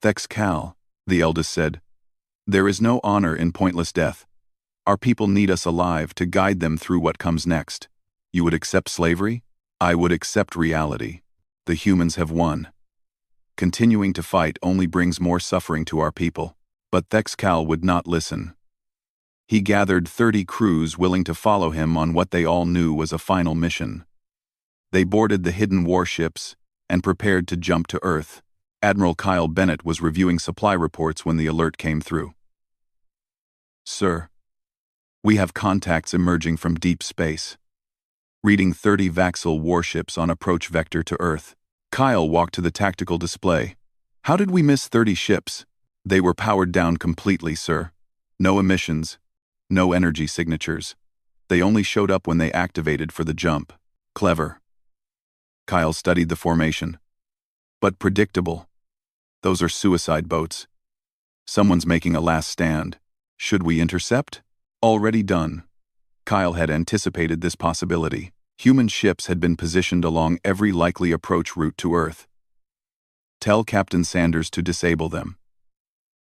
"Thexkal," the eldest said, "there is no honor in pointless death. Our people need us alive to guide them through what comes next. You would accept slavery? I would accept reality. The humans have won. Continuing to fight only brings more suffering to our people." But Thexkal would not listen. He gathered 30 crews willing to follow him on what they all knew was a final mission. They boarded the hidden warships and prepared to jump to Earth. Admiral Kyle Bennett was reviewing supply reports when the alert came through. "Sir, we have contacts emerging from deep space. Reading 30 Vaxel warships on approach vector to Earth." Kyle walked to the tactical display. "How did we miss 30 ships?" "They were powered down completely, sir. No emissions, No energy signatures. They only showed up when they activated for the jump. Clever. Kyle studied the formation. But predictable. Those are suicide boats. Someone's making a last stand. Should we intercept? Already done. Kyle had anticipated this possibility. Human ships had been positioned along every likely approach route to Earth. Tell Captain Sanders to disable them.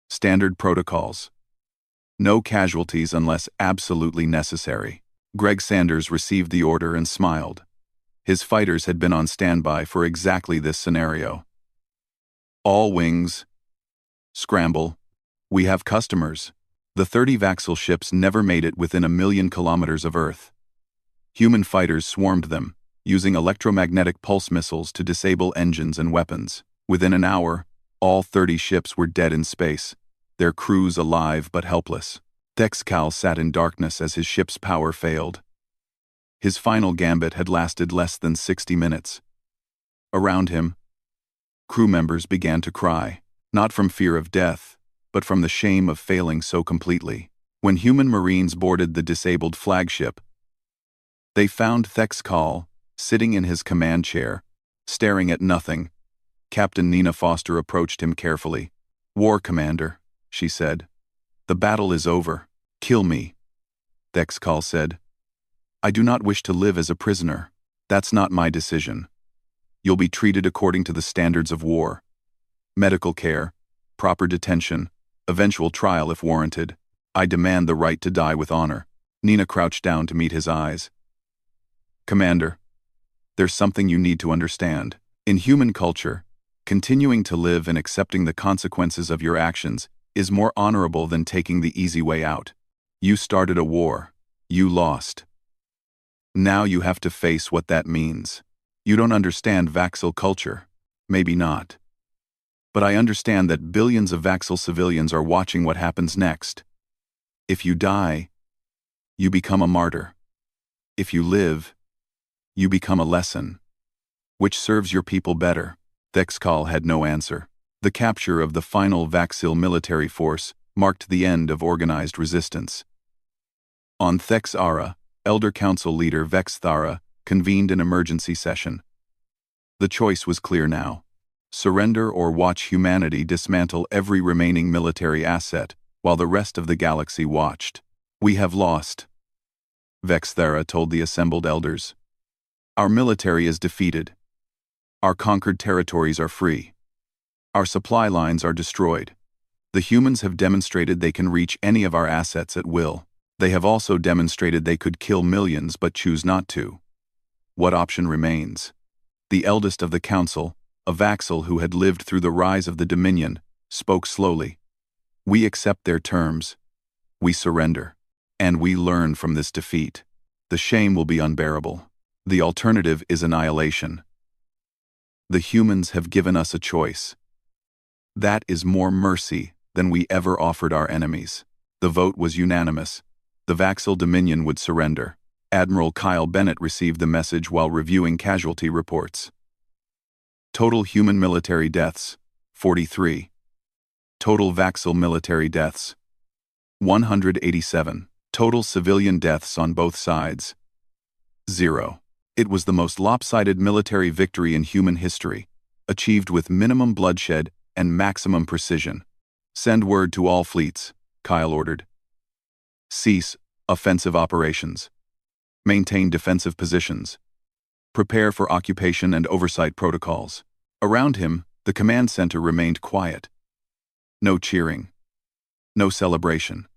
Standard protocols. No casualties unless absolutely necessary. Greg Sanders received the order and smiled. His fighters had been on standby for exactly this scenario. All wings. Scramble. We have customers. The 30 Vaxxil ships never made it within 1,000,000 kilometers of Earth. Human fighters swarmed them, using electromagnetic pulse missiles to disable engines and weapons. Within an hour, all 30 ships were dead in space, their crews alive but helpless. Dexcal sat in darkness as his ship's power failed. His final gambit had lasted less than 60 minutes. Around him, crew members began to cry, not from fear of death, but from the shame of failing so completely. When human Marines boarded the disabled flagship, they found Thexcal sitting in his command chair, staring at nothing. Captain Nina Foster approached him carefully. "War Commander," she said. "The battle is over. Kill me." Thexcal said, "I do not wish to live as a prisoner. That's not my decision. You'll be treated according to the standards of war. Medical care, proper detention, eventual trial if warranted. I demand the right to die with honor." Nina crouched down to meet his eyes. "Commander, there's something you need to understand. In human culture, continuing to live and accepting the consequences of your actions is more honorable than taking the easy way out. You started a war. You lost. Now you have to face what that means. You don't understand Vaxxil culture. Maybe not. But I understand that billions of Vaxxil civilians are watching what happens next. If you die, you become a martyr. If you live, you become a lesson. Which serves your people better?" Thexcal had no answer. The capture of the final Vaxxil military force marked the end of organized resistance. On Thexara, Elder Council leader Vexthara convened an emergency session. The choice was clear now. Surrender or watch humanity dismantle every remaining military asset while the rest of the galaxy watched. "We have lost," Vexthara told the assembled elders. "Our military is defeated. Our conquered territories are free. Our supply lines are destroyed. The humans have demonstrated they can reach any of our assets at will. They have also demonstrated they could kill millions but choose not to. What option remains?" The eldest of the council, a Vaxxil who had lived through the rise of the Dominion, spoke slowly. "We accept their terms. We surrender. And we learn from this defeat. The shame will be unbearable. The alternative is annihilation. The humans have given us a choice. That is more mercy than we ever offered our enemies." The vote was unanimous. The Vaxxil Dominion would surrender. Admiral Kyle Bennett received the message while reviewing casualty reports. Total human military deaths, 43. Total Vaxxil military deaths, 187. Total civilian deaths on both sides, 0. It was the most lopsided military victory in human history, achieved with minimum bloodshed and maximum precision. "Send word to all fleets," Kyle ordered. "Cease offensive operations. Maintain defensive positions. Prepare for occupation and oversight protocols." Around him, the command center remained quiet. No cheering. No celebration.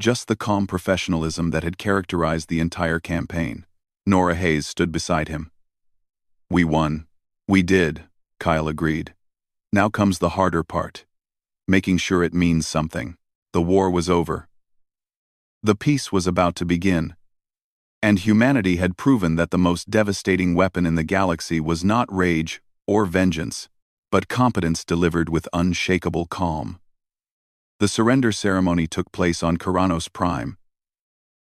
Just the calm professionalism that had characterized the entire campaign. Nora Hayes stood beside him. "We won." "We did," Kyle agreed. "Now comes the harder part. Making sure it means something." The war was over. The peace was about to begin. And humanity had proven that the most devastating weapon in the galaxy was not rage or vengeance, but competence delivered with unshakable calm. The surrender ceremony took place on Karanos Prime,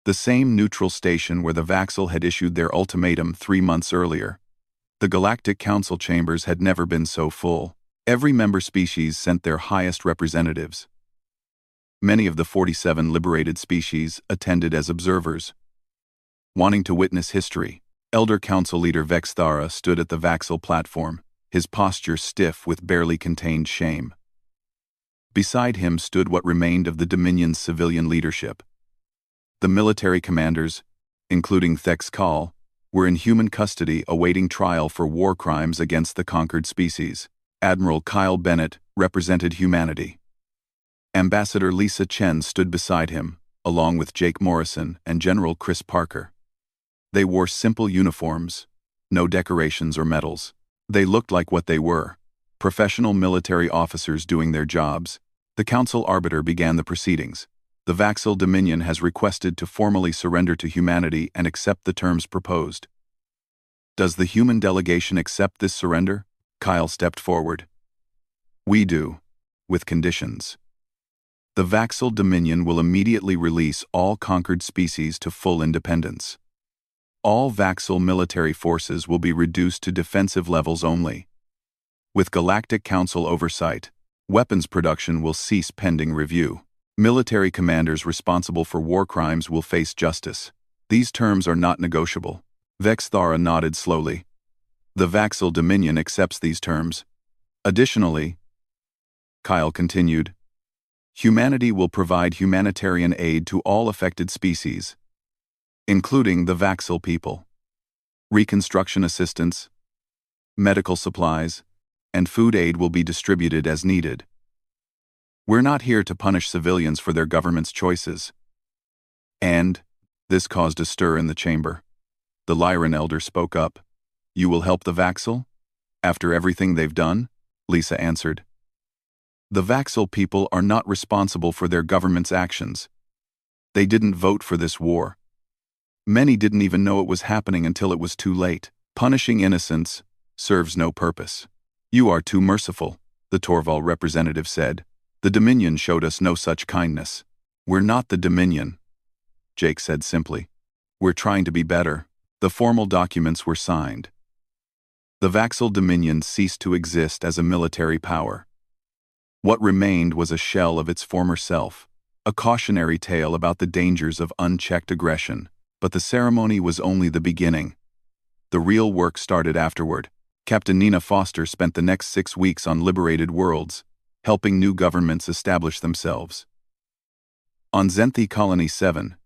the same neutral station where the Vaxxil had issued their ultimatum 3 months earlier. The Galactic Council chambers had never been so full. Every member species sent their highest representatives. Many of the 47 liberated species attended as observers. Wanting to witness history, Elder Council leader Vexthara stood at the Vaxel platform, his posture stiff with barely contained shame. Beside him stood what remained of the Dominion's civilian leadership. The military commanders, including Thex Kal, were in human custody awaiting trial for war crimes against the conquered species. Admiral Kyle Bennett represented humanity. Ambassador Lisa Chen stood beside him, along with Jake Morrison and General Chris Parker. They wore simple uniforms, no decorations or medals. They looked like what they were, professional military officers doing their jobs. The Council Arbiter began the proceedings. The Vaxel Dominion has requested to formally surrender to humanity and accept the terms proposed. Does the human delegation accept this surrender? Kyle stepped forward. We do, with conditions. The Vaxel Dominion will immediately release all conquered species to full independence. All Vaxel military forces will be reduced to defensive levels only. With Galactic Council oversight, weapons production will cease pending review. Military commanders responsible for war crimes will face justice. These terms are not negotiable. Vexthara nodded slowly. The Vaxel Dominion accepts these terms. Additionally, Kyle continued, humanity will provide humanitarian aid to all affected species, including the Vaxel people. Reconstruction assistance, medical supplies, and food aid will be distributed as needed. We're not here to punish civilians for their government's choices. And this caused a stir in the chamber. The Lyran elder spoke up. You will help the Vaxel? After everything they've done? Lisa answered. The Vaxel people are not responsible for their government's actions. They didn't vote for this war. Many didn't even know it was happening until it was too late. Punishing innocents serves no purpose. You are too merciful, the Torval representative said. The Dominion showed us no such kindness. We're not the Dominion, Jake said simply. We're trying to be better. The formal documents were signed. The Vaxel Dominion ceased to exist as a military power. What remained was a shell of its former self, a cautionary tale about the dangers of unchecked aggression. But the ceremony was only the beginning. The real work started afterward. Captain Nina Foster spent the next 6 weeks on liberated worlds, helping new governments establish themselves. On Zenthi Colony 7,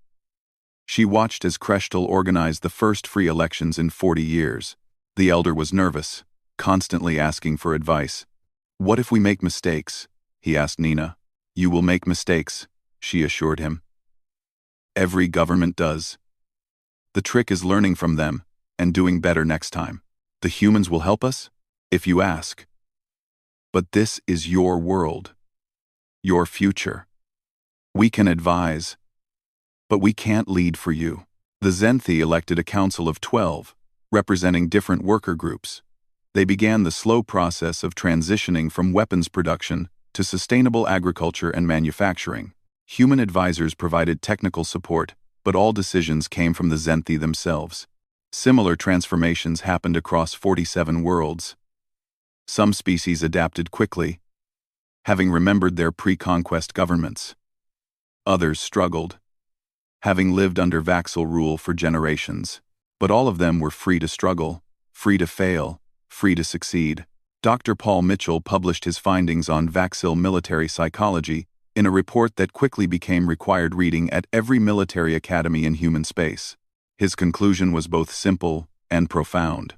she watched as Kreshtal organized the first free elections in 40 years. The elder was nervous, constantly asking for advice. What if we make mistakes? He asked Nina. You will make mistakes, she assured him. Every government does. The trick is learning from them and doing better next time. The humans will help us, if you ask. But this is your world, your future. We can advise, but we can't lead for you. The Zenthi elected a council of 12, representing different worker groups. They began the slow process of transitioning from weapons production to sustainable agriculture and manufacturing. Human advisors provided technical support, but all decisions came from the Zenthi themselves. Similar transformations happened across 47 worlds. Some species adapted quickly, having remembered their pre-conquest governments. Others struggled, having lived under Vaxel rule for generations. But all of them were free to struggle, free to fail, free to succeed. Dr. Paul Mitchell published his findings on Vaxel military psychology in a report that quickly became required reading at every military academy in human space. His conclusion was both simple and profound.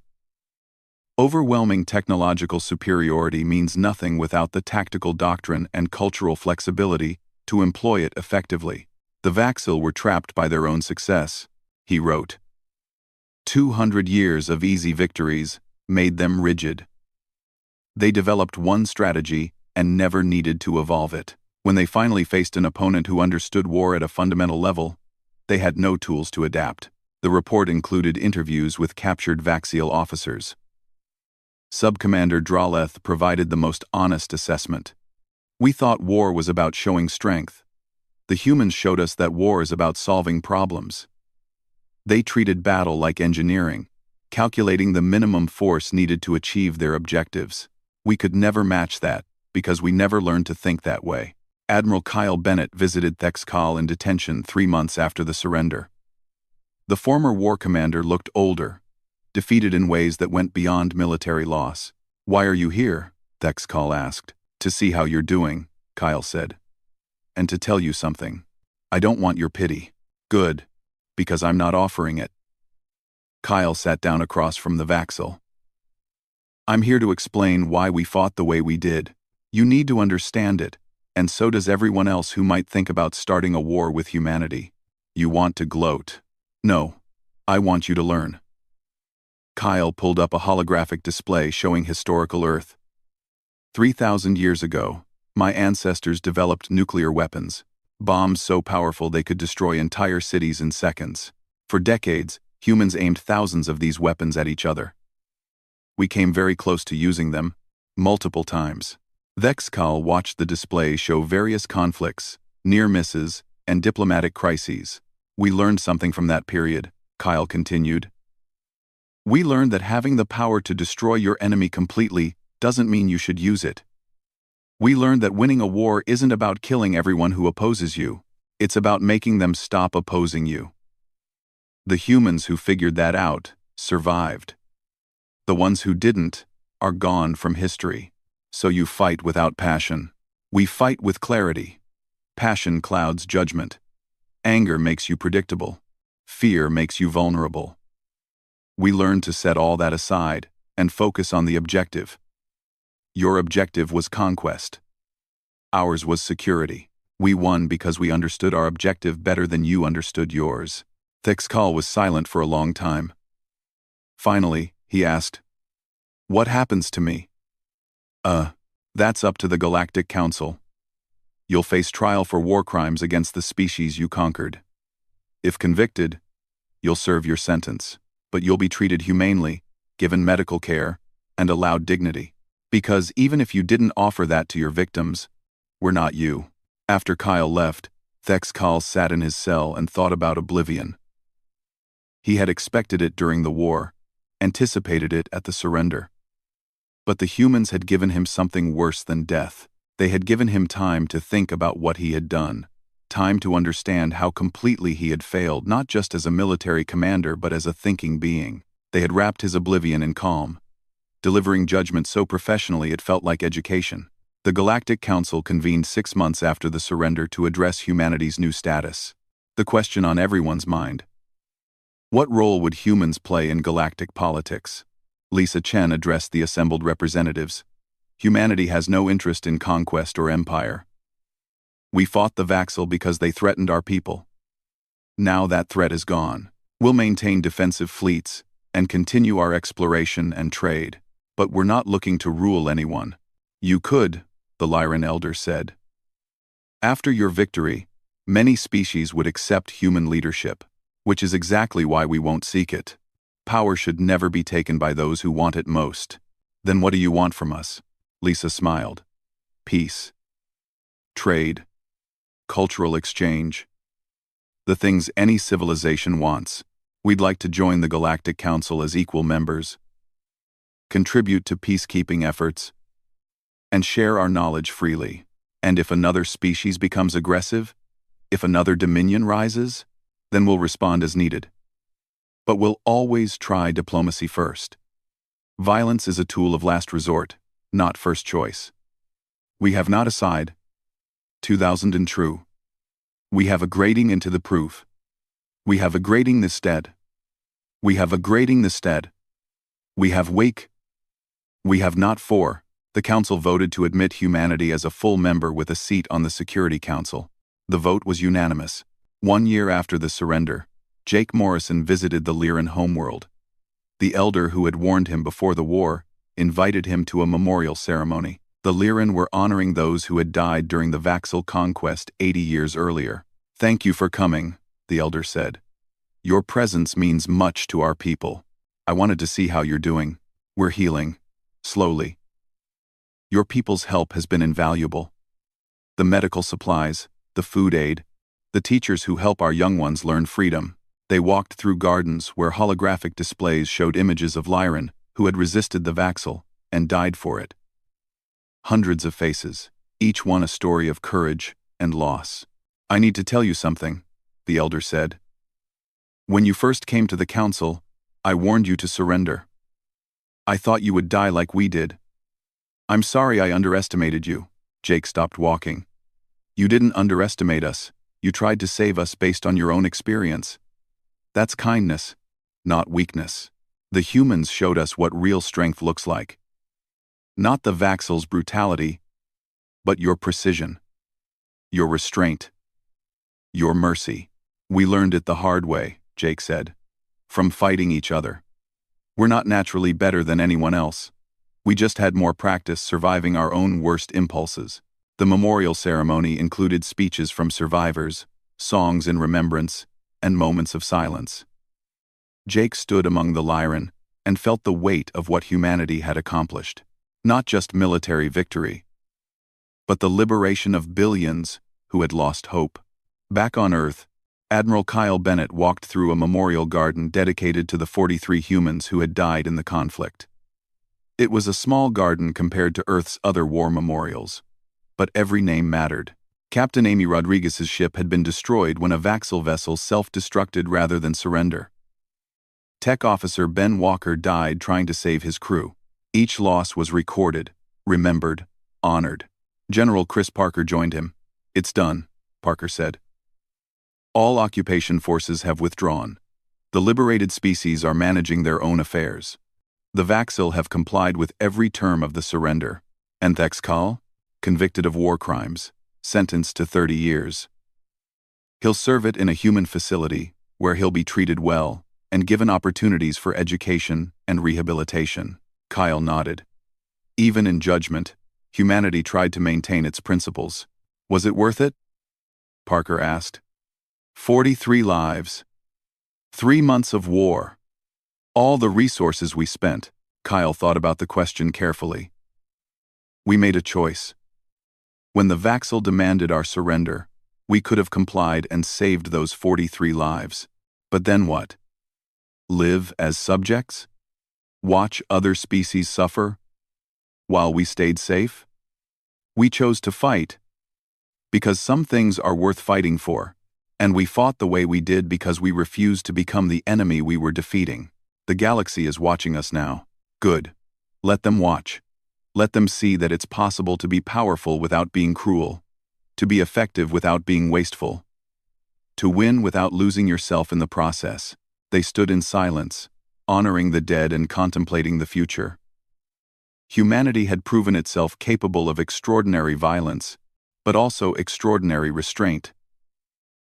Overwhelming technological superiority means nothing without the tactical doctrine and cultural flexibility to employ it effectively. The Vaxel were trapped by their own success, he wrote. 200 years of easy victories made them rigid. They developed one strategy and never needed to evolve it. When they finally faced an opponent who understood war at a fundamental level, they had no tools to adapt. The report included interviews with captured Vaxel officers. Subcommander Draleth provided the most honest assessment. We thought war was about showing strength. The humans showed us that war is about solving problems. They treated battle like engineering, calculating the minimum force needed to achieve their objectives. We could never match that, because we never learned to think that way. Admiral Kyle Bennett visited Thexcal in detention 3 months after the surrender. The former war commander looked older, defeated in ways that went beyond military loss. "Why are you here?" Thexcal asked. "To see how you're doing," Kyle said. "And to tell you something. I don't want your pity." "Good, because I'm not offering it." Kyle sat down across from the Vaxel. "I'm here to explain why we fought the way we did. You need to understand it, and so does everyone else who might think about starting a war with humanity. You want to gloat. No, I want you to learn." Kyle pulled up a holographic display showing historical Earth. 3,000 years ago, my ancestors developed nuclear weapons, bombs so powerful they could destroy entire cities in seconds. For decades, humans aimed thousands of these weapons at each other. We came very close to using them, multiple times. Thexcal watched the display show various conflicts, near misses, and diplomatic crises. "We learned something from that period," Kyle continued. "We learned that having the power to destroy your enemy completely doesn't mean you should use it. We learned that winning a war isn't about killing everyone who opposes you. It's about making them stop opposing you. The humans who figured that out survived. The ones who didn't are gone from history. So you fight without passion. We fight with clarity. Passion clouds judgment. Anger makes you predictable. Fear makes you vulnerable. We learned to set all that aside and focus on the objective. Your objective was conquest. Ours was security. We won because we understood our objective better than you understood yours." Thexcal was silent for a long time. Finally, he asked, "What happens to me?" That's up to the Galactic Council. You'll face trial for war crimes against the species you conquered. If convicted, you'll serve your sentence, but you'll be treated humanely, given medical care, and allowed dignity. Because even if you didn't offer that to your victims, we're not you." After Kyle left, Thexcal sat in his cell and thought about Oblivion. He had expected it during the war, anticipated it at the surrender. But the humans had given him something worse than death. They had given him time to think about what he had done, time to understand how completely he had failed, not just as a military commander but as a thinking being. They had wrapped his oblivion in calm, delivering judgment so professionally it felt like education. The Galactic Council convened 6 months after the surrender to address humanity's new status. The question on everyone's mind: what role would humans play in galactic politics? Lisa Chen addressed the assembled representatives. "Humanity has no interest in conquest or empire. We fought the Vaxel because they threatened our people. Now that threat is gone. We'll maintain defensive fleets and continue our exploration and trade. But we're not looking to rule anyone." "You could," the Lyran elder said. "After your victory, many species would accept human leadership, which is exactly why we won't seek it. Power should never be taken by those who want it most." "Then what do you want from us?" Lisa smiled. "Peace. Trade. Cultural exchange. The things any civilization wants. We'd like to join the Galactic Council as equal members, contribute to peacekeeping efforts, and share our knowledge freely. And if another species becomes aggressive, if another dominion rises, then we'll respond as needed. But we'll always try diplomacy first. Violence is a tool of last resort, not first choice. We have not a side. 2000 and true. We have a grading into the proof. We have a grading the stead. We have a grading the stead. We have wake. We have not for." The council voted to admit humanity as a full member with a seat on the Security Council. The vote was unanimous. 1 year after the surrender, Jake Morrison visited the Lyran homeworld. The elder who had warned him before the war invited him to a memorial ceremony. The Lyran were honoring those who had died during the Vaxel conquest 80 years earlier. "Thank you for coming," the elder said. "Your presence means much to our people. I wanted to see how you're doing. We're healing. Slowly. Your people's help has been invaluable. The medical supplies, the food aid, the teachers who help our young ones learn freedom." They walked through gardens where holographic displays showed images of Lyran, who had resisted the Vaxel and died for it. Hundreds of faces, each one a story of courage, and loss. "I need to tell you something," the elder said. "When you first came to the council, I warned you to surrender. I thought you would die like we did. I'm sorry I underestimated you." Jake stopped walking. "You didn't underestimate us. You tried to save us based on your own experience. That's kindness, not weakness. The humans showed us what real strength looks like. Not the Vaxel's brutality, but your precision, your restraint, your mercy. We learned it the hard way," Jake said, "from fighting each other. We're not naturally better than anyone else. We just had more practice surviving our own worst impulses." The memorial ceremony included speeches from survivors, songs in remembrance, and moments of silence. Jake stood among the Lyran and felt the weight of what humanity had accomplished. Not just military victory, but the liberation of billions who had lost hope. Back on Earth, Admiral Kyle Bennett walked through a memorial garden dedicated to the 43 humans who had died in the conflict. It was a small garden compared to Earth's other war memorials, but every name mattered. Captain Amy Rodriguez's ship had been destroyed when a Vaxel vessel self-destructed rather than surrender. Tech Officer Ben Walker died trying to save his crew. Each loss was recorded, remembered, honored. General Chris Parker joined him. "It's done," Parker said. "All occupation forces have withdrawn. The liberated species are managing their own affairs. The Vaxel have complied with every term of the surrender. And Thexkal, convicted of war crimes, sentenced to 30 years. He'll serve it in a human facility where he'll be treated well and given opportunities for education and rehabilitation." Kyle nodded. "Even in judgment, humanity tried to maintain its principles. Was it worth it?" Parker asked. 43 lives. 3 months of war. All the resources we spent." Kyle thought about the question carefully. "We made a choice. When the Vaxel demanded our surrender, we could have complied and saved those 43 lives. But then what? Live as subjects? Watch other species suffer? While we stayed safe? We chose to fight. Because some things are worth fighting for, and we fought the way we did because we refused to become the enemy we were defeating. The galaxy is watching us now. Good. Let them watch. Let them see that it's possible to be powerful without being cruel, to be effective without being wasteful, to win without losing yourself in the process." They stood in silence, honoring the dead and contemplating the future. Humanity had proven itself capable of extraordinary violence, but also extraordinary restraint.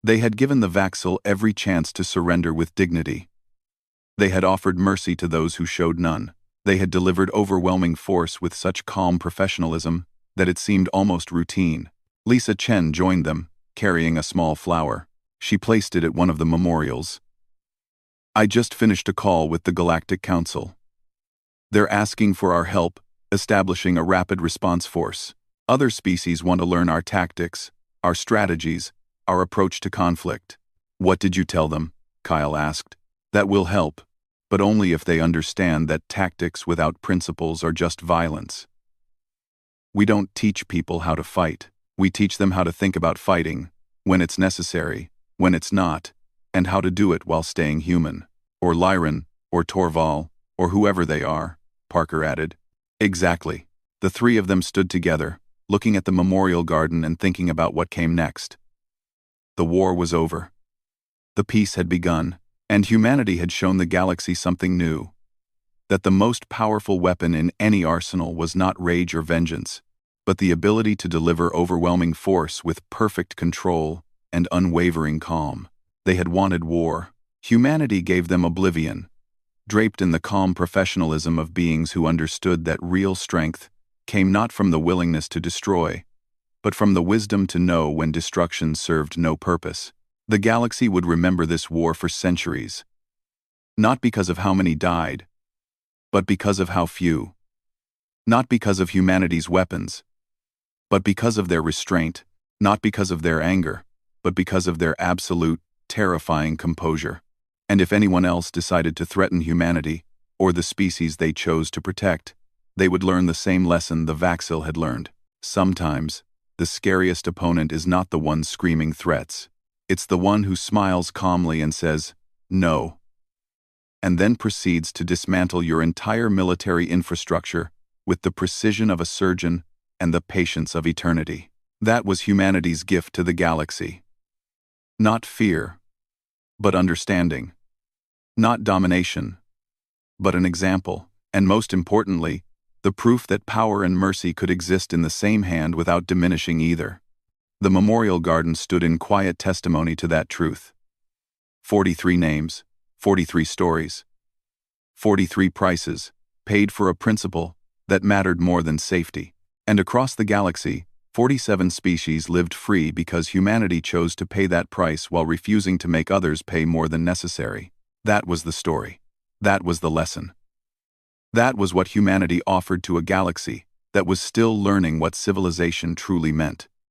They had given the Vaxel every chance to surrender with dignity. They had offered mercy to those who showed none. They had delivered overwhelming force with such calm professionalism that it seemed almost routine. Lisa Chen joined them, carrying a small flower. She placed it at one of the memorials. "I just finished a call with the Galactic Council. They're asking for our help, establishing a rapid response force. Other species want to learn our tactics, our strategies, our approach to conflict." "What did you tell them?" Kyle asked. "That will help, but only if they understand that tactics without principles are just violence. We don't teach people how to fight. We teach them how to think about fighting, when it's necessary, when it's not, and how to do it while staying human." "Or Lyran, or Torval, or whoever they are," Parker added. "Exactly." The three of them stood together, looking at the memorial garden and thinking about what came next. The war was over. The peace had begun, and humanity had shown the galaxy something new. That the most powerful weapon in any arsenal was not rage or vengeance, but the ability to deliver overwhelming force with perfect control and unwavering calm. They had wanted war. Humanity gave them Oblivion, draped in the calm professionalism of beings who understood that real strength came not from the willingness to destroy, but from the wisdom to know when destruction served no purpose. The galaxy would remember this war for centuries, not because of how many died, but because of how few. Not because of humanity's weapons, but because of their restraint, not because of their anger, but because of their absolute, terrifying composure. And if anyone else decided to threaten humanity, or the species they chose to protect, they would learn the same lesson the Vaxil had learned. Sometimes, the scariest opponent is not the one screaming threats. It's the one who smiles calmly and says, "No," and then proceeds to dismantle your entire military infrastructure with the precision of a surgeon and the patience of eternity. That was humanity's gift to the galaxy. Not fear, but understanding. Not domination, but an example, and most importantly, the proof that power and mercy could exist in the same hand without diminishing either. The memorial garden stood in quiet testimony to that truth. 43 names, 43 stories, 43 prices, paid for a principle that mattered more than safety. And across the galaxy, 47 species lived free because humanity chose to pay that price while refusing to make others pay more than necessary. That was the story. That was the lesson. That was what humanity offered to a galaxy that was still learning what civilization truly meant.